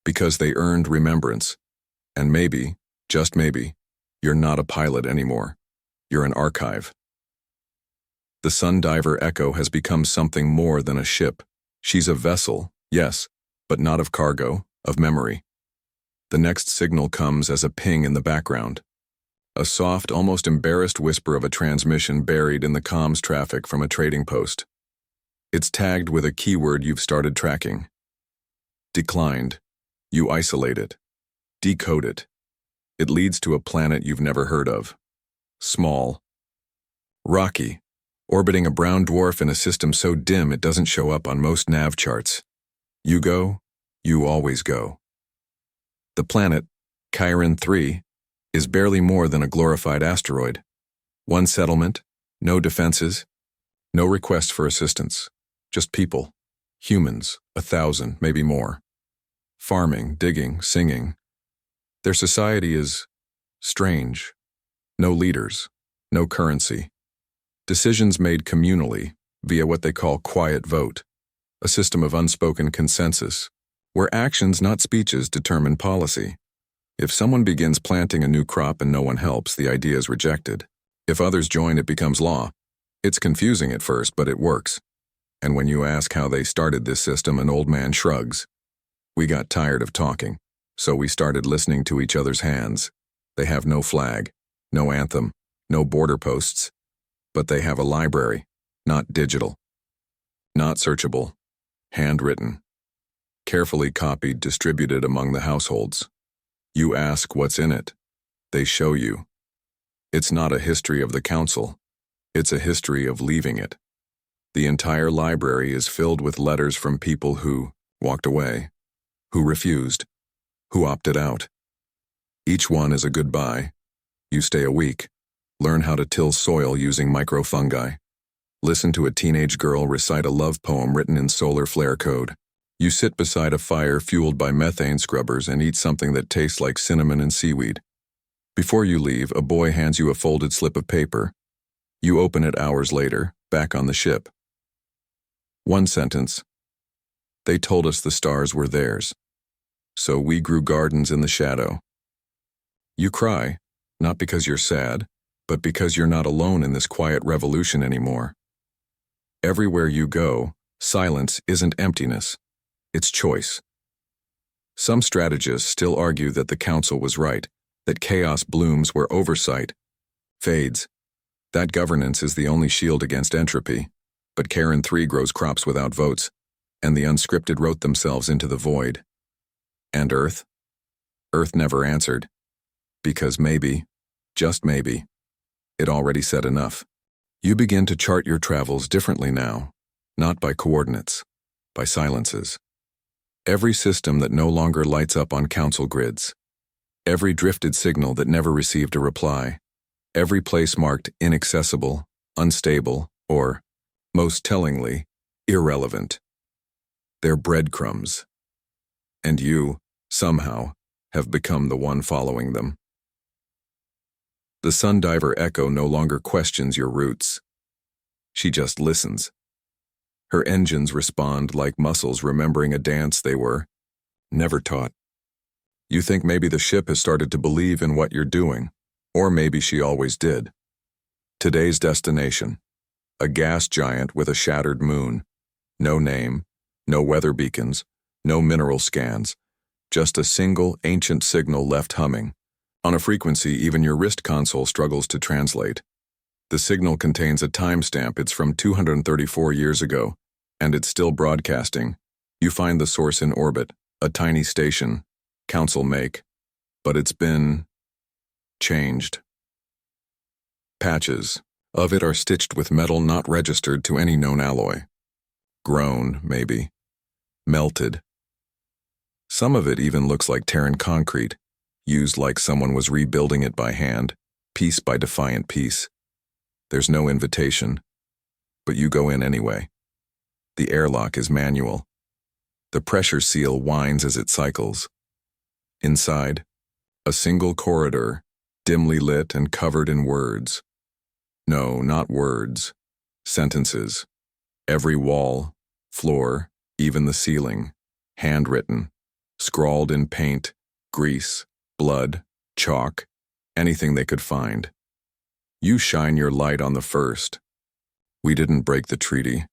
Because they earned remembrance. And maybe, just maybe, you're not a pilot anymore. You're an archive. The Sundiver Echo has become something more than a ship. She's a vessel, yes, but not of cargo, of memory. The next signal comes as a ping in the background. A soft, almost embarrassed whisper of a transmission buried in the comms traffic from a trading post. It's tagged with a keyword you've started tracking. Declined. You isolate it. Decode it. It leads to a planet you've never heard of. Small. Rocky. Orbiting a brown dwarf in a system so dim it doesn't show up on most nav charts. You go, you always go. The planet, Chiron 3, is barely more than a glorified asteroid. One settlement, no defenses, no requests for assistance. Just people. Humans, 1,000, maybe more. Farming, digging, singing. Their society is strange. No leaders, no currency. Decisions made communally via what they call quiet vote, a system of unspoken consensus, where actions, not speeches, determine policy. If someone begins planting a new crop and no one helps, the idea is rejected. If others join, it becomes law. It's confusing at first, but it works. And when you ask how they started this system, an old man shrugs. We got tired of talking, so we started listening to each other's hands. They have no flag, no anthem, no border posts, but they have a library, not digital, not searchable, handwritten, carefully copied, distributed among the households. You ask what's in it. They show you. It's not a history of the council. It's a history of leaving it. The entire library is filled with letters from people who walked away, who refused, who opted out. Each one is a goodbye. You stay a week, Learn how to till soil using microfungi. Listen to a teenage girl recite a love poem written in solar flare code. You sit beside a fire fueled by methane scrubbers and eat something that tastes like cinnamon and seaweed. Before you leave, a boy hands you a folded slip of paper. You open it hours later, back on the ship. One sentence. They told us the stars were theirs. So we grew gardens in the shadow. You cry, not because you're sad, but because you're not alone in this quiet revolution anymore. Everywhere you go, silence isn't emptiness, it's choice. Some strategists still argue that the council was right, that chaos blooms where oversight fades. That governance is the only shield against entropy, but Karen 3 grows crops without votes, and the unscripted wrote themselves into the void. And Earth? Earth never answered, because maybe, just maybe, it already said enough. You begin to chart your travels differently now, not by coordinates, by silences. Every system that no longer lights up on council grids, every drifted signal that never received a reply, every place marked inaccessible, unstable, or, most tellingly, irrelevant. They're breadcrumbs. And you, somehow, have become the one following them. The Sundiver Echo no longer questions your routes. She just listens. Her engines respond like muscles remembering a dance they were never taught. You think maybe the ship has started to believe in what you're doing, or maybe she always did. Today's destination, a gas giant with a shattered moon. No name, no weather beacons, no mineral scans, just a single ancient signal left humming. On a frequency even your wrist console struggles to translate. The signal contains a timestamp. It's from 234 years ago, and it's still broadcasting. You find the source in orbit, a tiny station, council make, but it's been changed. Patches of it are stitched with metal not registered to any known alloy. Grown, maybe. Melted. Some of it even looks like Terran concrete, used like someone was rebuilding it by hand, piece by defiant piece. There's no invitation, but you go in anyway. The airlock is manual. The pressure seal whines as it cycles. Inside, a single corridor, dimly lit and covered in words. No, not words. Sentences. Every wall, floor, even the ceiling, handwritten, scrawled in paint, grease, blood, chalk, anything they could find. You shine your light on the first. We didn't break the treaty.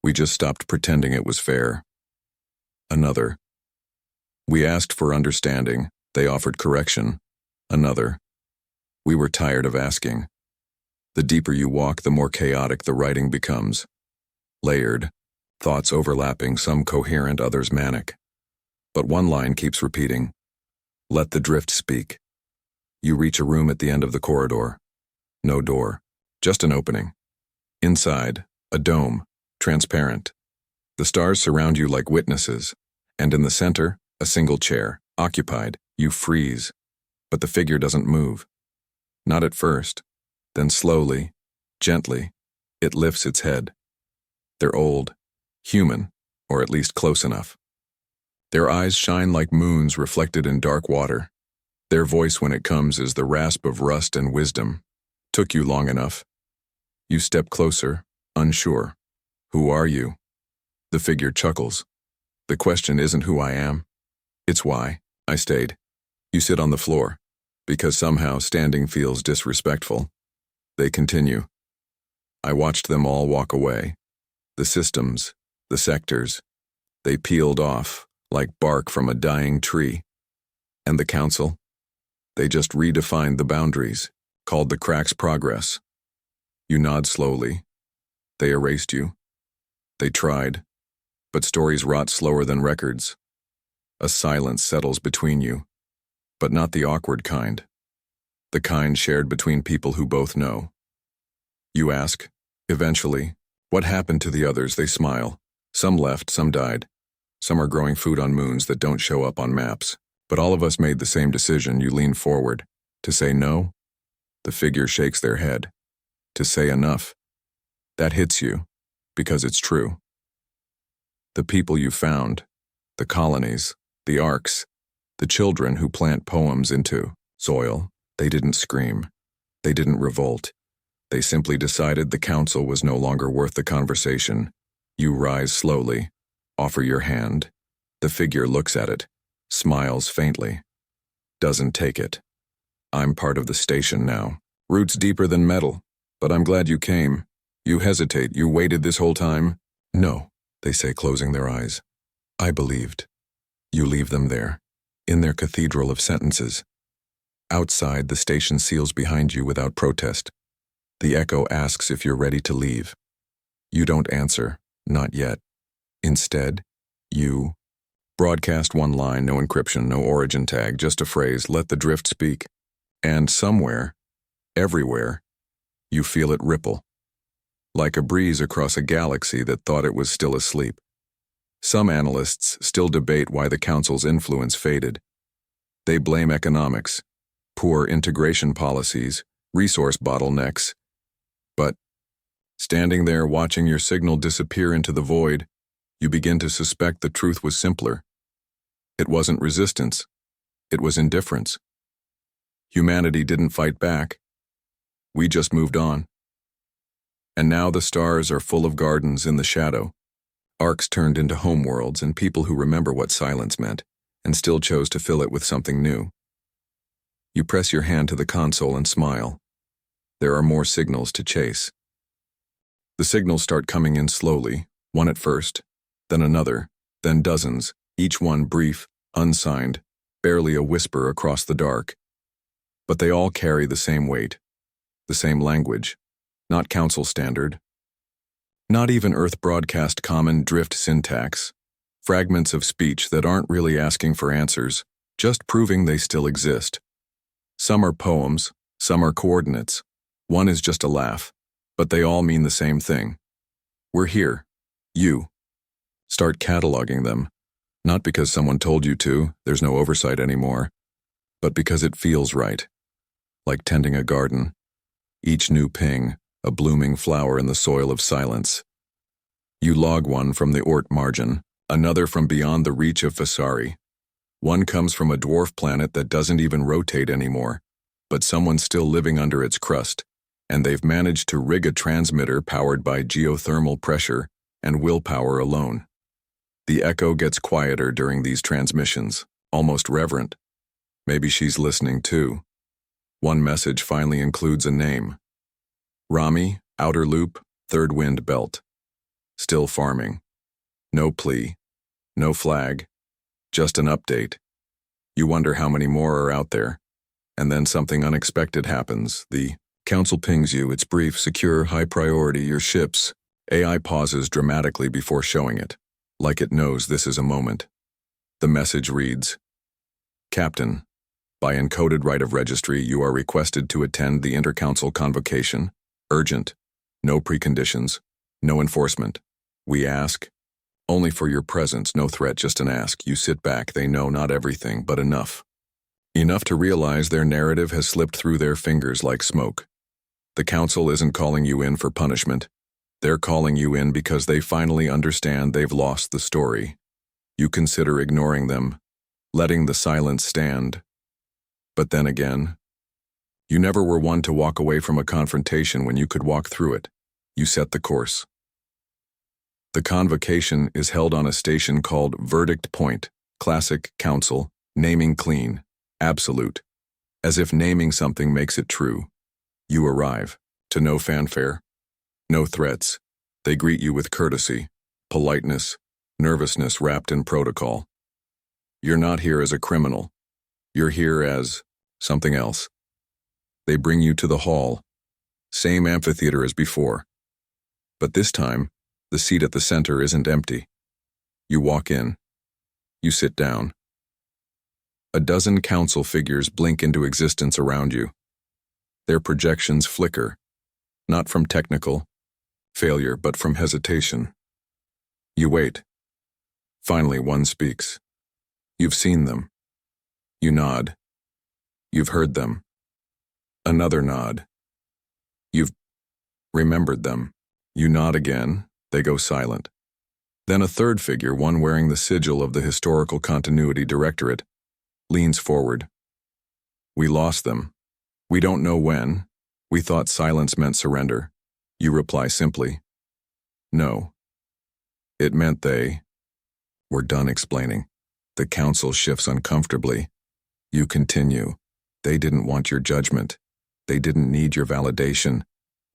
We just stopped pretending it was fair. Another. We asked for understanding. They offered correction. Another. We were tired of asking. The deeper you walk, the more chaotic the writing becomes. Layered, thoughts overlapping, some coherent, others manic. But one line keeps repeating. Let the drift speak. You reach a room at the end of the corridor. No door, just an opening. Inside, a dome, transparent. The stars surround you like witnesses, and in the center, a single chair, occupied. You freeze, but the figure doesn't move. Not at first, then slowly, gently, it lifts its head. They're old, human, or at least close enough. Their eyes shine like moons reflected in dark water. Their voice when it comes is the rasp of rust and wisdom. Took you long enough. You step closer, unsure. Who are you? The figure chuckles. The question isn't who I am. It's why I stayed. You sit on the floor, because somehow standing feels disrespectful. They continue. I watched them all walk away. The systems, the sectors. They peeled off, like bark from a dying tree. And the council? They just redefined the boundaries, called the cracks progress. You nod slowly. They erased you. They tried, but stories rot slower than records. A silence settles between you, but not the awkward kind. The kind shared between people who both know. You ask, eventually, what happened to the others? They smile. Some left, some died. Some are growing food on moons that don't show up on maps. But all of us made the same decision. You lean forward. To say no? The figure shakes their head. To say enough. That hits you, because it's true. The people you found, the colonies, the arcs, the children who plant poems into soil, they didn't scream. They didn't revolt. They simply decided the council was no longer worth the conversation. You rise slowly, offer your hand. The figure looks at it, smiles faintly. Doesn't take it. I'm part of the station now. Roots deeper than metal. But I'm glad you came. You hesitate. You waited this whole time? No, they say, closing their eyes. I believed. You leave them there, in their cathedral of sentences. Outside, the station seals behind you without protest. The echo asks if you're ready to leave. You don't answer, not yet. Instead, you broadcast one line, no encryption, no origin tag, just a phrase, let the drift speak. And somewhere, everywhere, you feel it ripple, like a breeze across a galaxy that thought it was still asleep. Some analysts still debate why the council's influence faded. They blame economics, poor integration policies, resource bottlenecks. But, standing there watching your signal disappear into the void, you begin to suspect the truth was simpler. It wasn't resistance. It was indifference. Humanity didn't fight back. We just moved on. And now the stars are full of gardens in the shadow. Arcs turned into homeworlds and people who remember what silence meant and still chose to fill it with something new. You press your hand to the console and smile. There are more signals to chase. The signals start coming in slowly, one at first, then another, then dozens, each one brief, unsigned, barely a whisper across the dark. But they all carry the same weight. The same language, not council standard, not even Earth broadcast common drift syntax, fragments of speech that aren't really asking for answers, just proving they still exist. Some are poems, some are coordinates, one is just a laugh, but they all mean the same thing. We're here. You. Start cataloging them, not because someone told you to, there's no oversight anymore, but because it feels right, like tending a garden. Each new ping, a blooming flower in the soil of silence. You log one from the Oort margin, another from beyond the reach of Vasari. One comes from a dwarf planet that doesn't even rotate anymore, but someone's still living under its crust, and they've managed to rig a transmitter powered by geothermal pressure and willpower alone. The echo gets quieter during these transmissions, almost reverent. Maybe she's listening too. One message finally includes a name. Rami, Outer Loop, Third Wind Belt. Still farming. No plea. No flag. Just an update. You wonder how many more are out there. And then something unexpected happens. The council pings you. It's brief, secure, high priority, your ships. AI pauses dramatically before showing it, like it knows this is a moment. The message reads, Captain, by encoded right of registry, you are requested to attend the intercouncil convocation. Urgent. No preconditions. No enforcement. We ask. Only for your presence, no threat, just an ask. You sit back, they know not everything, but enough. Enough to realize their narrative has slipped through their fingers like smoke. The council isn't calling you in for punishment. They're calling you in because they finally understand they've lost the story. You consider ignoring them, letting the silence stand. But then again, you never were one to walk away from a confrontation when you could walk through it. You set the course. The convocation is held on a station called Verdict Point, Classic Council, naming clean, absolute, as if naming something makes it true. You arrive, to no fanfare, no threats. They greet you with courtesy, politeness, nervousness wrapped in protocol. You're not here as a criminal. You're here as something else. They bring you to the hall, same amphitheater as before. But this time, the seat at the center isn't empty. You walk in. You sit down. A dozen council figures blink into existence around you. Their projections flicker, not from technical failure, but from hesitation. You wait. Finally, one speaks. You've seen them. You nod. You've heard them. Another nod. You've remembered them. You nod again, they go silent. Then a third figure, one wearing the sigil of the Historical Continuity Directorate, leans forward. We lost them. We don't know when. We thought silence meant surrender. You reply simply, no. It meant they were done explaining. The council shifts uncomfortably. You continue. They didn't want your judgment. They didn't need your validation.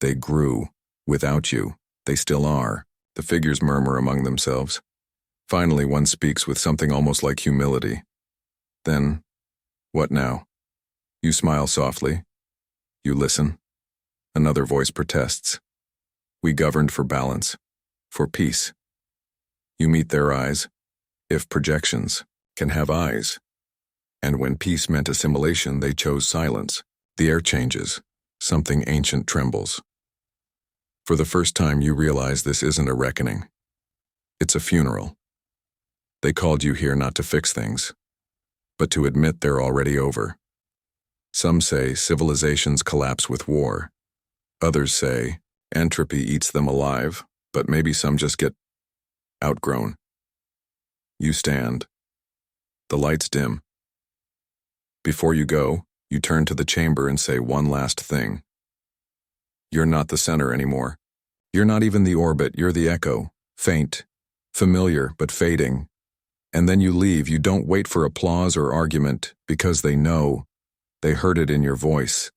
They grew. Without you. They still are. The figures murmur among themselves. Finally, one speaks with something almost like humility. Then, what now? You smile softly. You listen. Another voice protests. We governed for balance, for peace. You meet their eyes, if projections can have eyes. And when peace meant assimilation, they chose silence. The air changes. Something ancient trembles. For the first time, you realize this isn't a reckoning. It's a funeral. They called you here not to fix things, but to admit they're already over. Some say civilizations collapse with war. Others say entropy eats them alive, but maybe some just get outgrown. You stand. The lights dim. Before you go, you turn to the chamber and say one last thing. You're not the center anymore. You're not even the orbit, you're the echo, faint, familiar but fading. And then you leave. You don't wait for applause or argument, because they know. They heard it in your voice.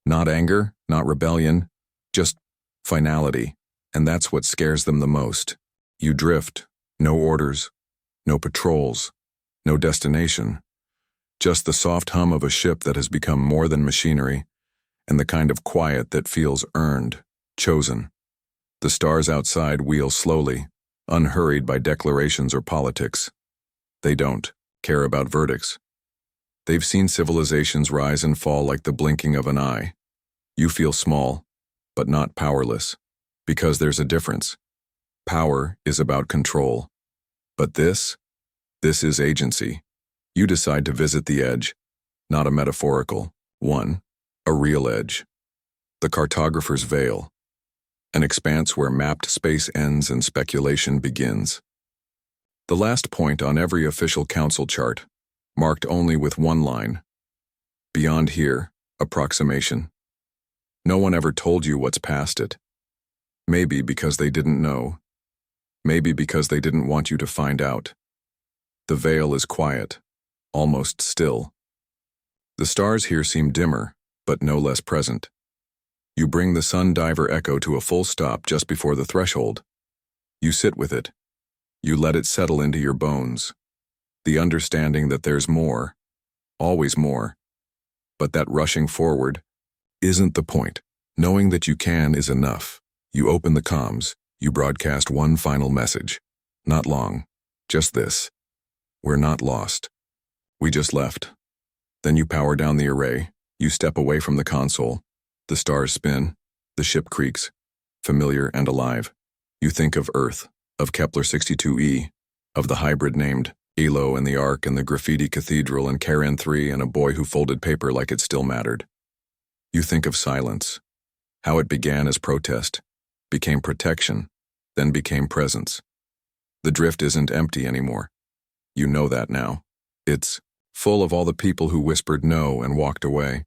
Not anger, not rebellion, just finality. And that's what scares them the most. You drift. No orders, no patrols, no destination. Just the soft hum of a ship that has become more than machinery, and the kind of quiet that feels earned, chosen. The stars outside wheel slowly, unhurried by declarations or politics. They don't care about verdicts. They've seen civilizations rise and fall like the blinking of an eye. You feel small, but not powerless, because there's a difference. Power is about control. But this is agency. You decide to visit the edge, not a metaphorical one, a real edge. The cartographer's veil, an expanse where mapped space ends and speculation begins. The last point on every official council chart, marked only with one line. Beyond here, approximation. No one ever told you what's past it. Maybe because they didn't know. Maybe because they didn't want you to find out. The veil is quiet, almost still. The stars here seem dimmer, but no less present. You bring the sun diver echo to a full stop just before the threshold. You sit with it. You let it settle into your bones. The understanding that there's more, always more. But that rushing forward isn't the point. Knowing that you can is enough. You open the comms. You broadcast one final message. Not long. Just this. We're not lost. We just left. Then you power down the array. You step away from the console. The stars spin. The ship creaks. Familiar and alive. You think of Earth, of Kepler 62e, of the hybrid named Elo and the Ark and the graffiti cathedral and Karen 3 and a boy who folded paper like it still mattered. You think of silence. How it began as protest, became protection, then became presence. The drift isn't empty anymore. You know that now. It's full of all the people who whispered no and walked away,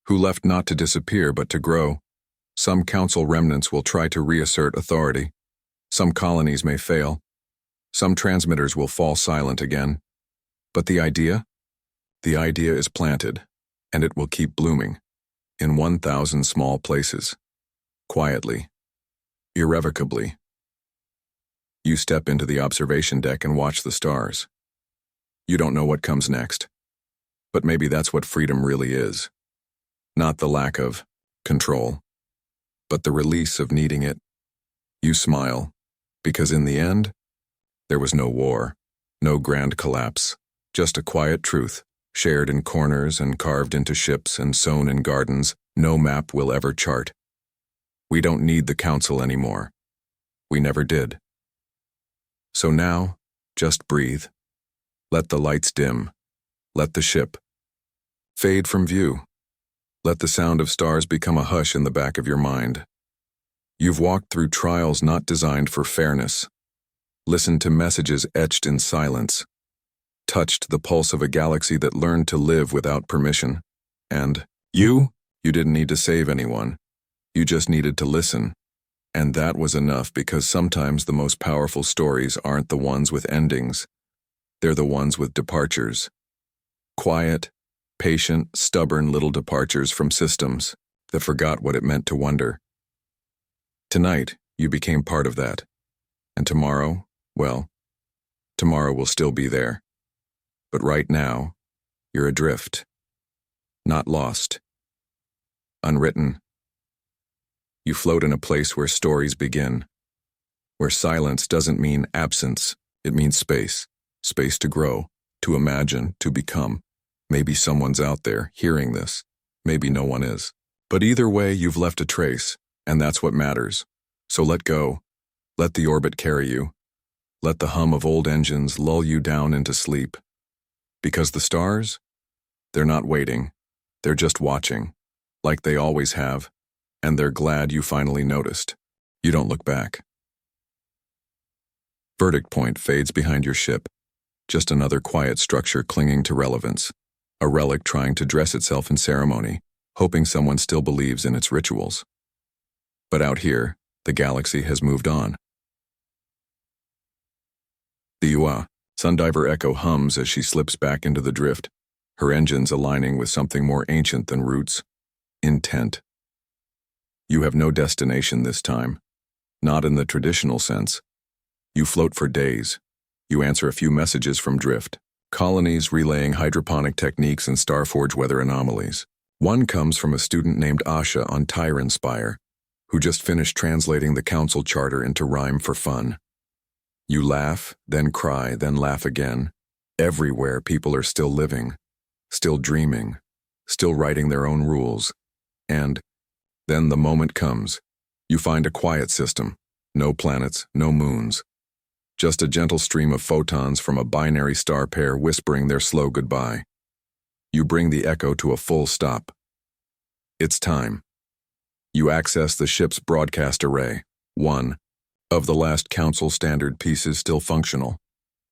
who left not to disappear but to grow. Some council remnants will try to reassert authority. Some colonies may fail. Some transmitters will fall silent again. But the idea? The idea is planted, and it will keep blooming, in 1,000 small places, quietly, irrevocably. You step into the observation deck and watch the stars. You don't know what comes next, but maybe that's what freedom really is. Not the lack of control, but the release of needing it. You smile, because in the end, there was no war, no grand collapse, just a quiet truth, shared in corners and carved into ships and sown in gardens no map will ever chart. We don't need the council anymore. We never did. So now, just breathe. Let the lights dim. Let the ship fade from view. Let the sound of stars become a hush in the back of your mind. You've walked through trials not designed for fairness, listened to messages etched in silence, touched the pulse of a galaxy that learned to live without permission. And you didn't need to save anyone. You just needed to listen. And that was enough, because sometimes the most powerful stories aren't the ones with endings. They're the ones with departures. Quiet, patient, stubborn little departures from systems that forgot what it meant to wonder. Tonight, you became part of that. And tomorrow, well, tomorrow will still be there. But right now, you're adrift. Not lost. Unwritten. You float in a place where stories begin. Where silence doesn't mean absence, it means space. Space to grow, to imagine, to become. Maybe someone's out there hearing this. Maybe no one is. But either way, you've left a trace, and that's what matters. So let go. Let the orbit carry you. Let the hum of old engines lull you down into sleep. Because the stars? They're not waiting. They're just watching, like they always have, and they're glad you finally noticed. You don't look back. Verdict point fades behind your ship. Just another quiet structure clinging to relevance. A relic trying to dress itself in ceremony, hoping someone still believes in its rituals. But out here, the galaxy has moved on. The Sundiver Echo hums as she slips back into the drift, her engines aligning with something more ancient than roots. Intent. You have no destination this time. Not in the traditional sense. You float for days. You answer a few messages from drift. Colonies relaying hydroponic techniques and Starforge weather anomalies. One comes from a student named Asha on Tyron Spire, who just finished translating the council charter into rhyme for fun. You laugh, then cry, then laugh again. Everywhere people are still living, still dreaming, still writing their own rules. And then the moment comes. You find a quiet system. No planets, no moons. Just a gentle stream of photons from a binary star pair whispering their slow goodbye. You bring the echo to a full stop. It's time. You access the ship's broadcast array, one of the last council standard pieces still functional.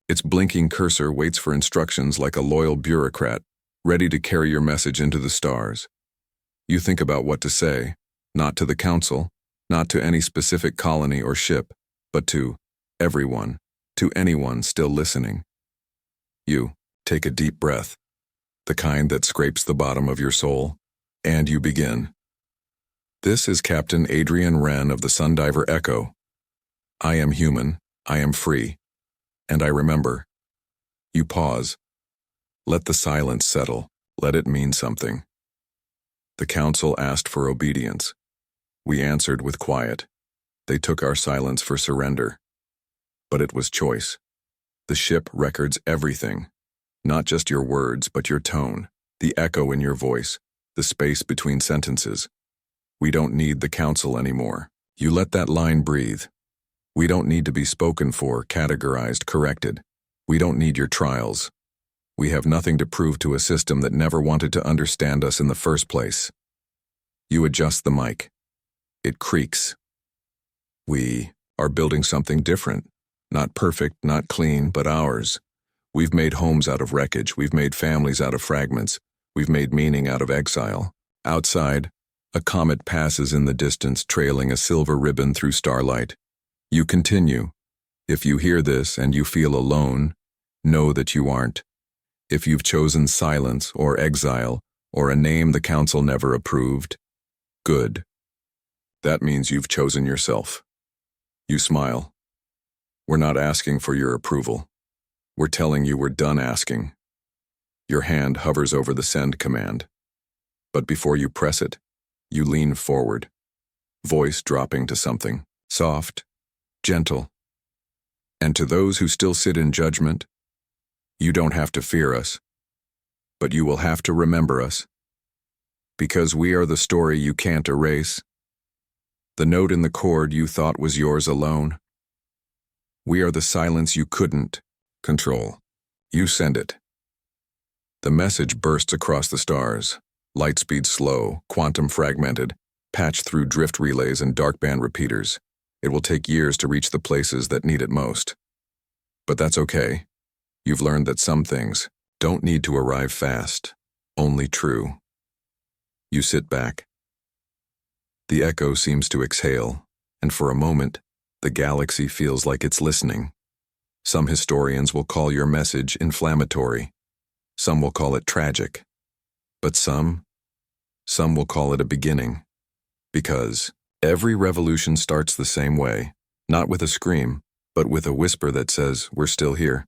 Its blinking cursor waits for instructions like a loyal bureaucrat, ready to carry your message into the stars. You think about what to say, not to the council, not to any specific colony or ship, but to everyone, to anyone still listening. You take a deep breath, the kind that scrapes the bottom of your soul, and you begin. This is Captain Adrian Wren of the Sundiver Echo. I am human, I am free, and I remember. You pause. Let the silence settle, let it mean something. The council asked for obedience. We answered with quiet. They took our silence for surrender. But it was choice. The ship records everything. Not just your words, but your tone, the echo in your voice, the space between sentences. We don't need the council anymore. You let that line breathe. We don't need to be spoken for, categorized, corrected. We don't need your trials. We have nothing to prove to a system that never wanted to understand us in the first place. You adjust the mic. It creaks. We are building something different. Not perfect, not clean, but ours. We've made homes out of wreckage. We've made families out of fragments. We've made meaning out of exile. Outside, a comet passes in the distance, trailing a silver ribbon through starlight. You continue. If you hear this and you feel alone, know that you aren't. If you've chosen silence or exile or a name the council never approved, good. That means you've chosen yourself. You smile. We're not asking for your approval. We're telling you we're done asking. Your hand hovers over the send command. But before you press it, you lean forward, voice dropping to something soft, gentle. And to those who still sit in judgment, you don't have to fear us, but you will have to remember us. Because we are the story you can't erase, the note in the chord you thought was yours alone. We are the silence you couldn't control. You send it. The message bursts across the stars. Lightspeed slow, quantum fragmented, patched through drift relays and dark band repeaters. It will take years to reach the places that need it most. But that's okay. You've learned that some things don't need to arrive fast, only true. You sit back. The echo seems to exhale, and for a moment, the galaxy feels like it's listening. Some historians will call your message inflammatory. Some will call it tragic. But some will call it a beginning. Because every revolution starts the same way, not with a scream, but with a whisper that says, "We're still here."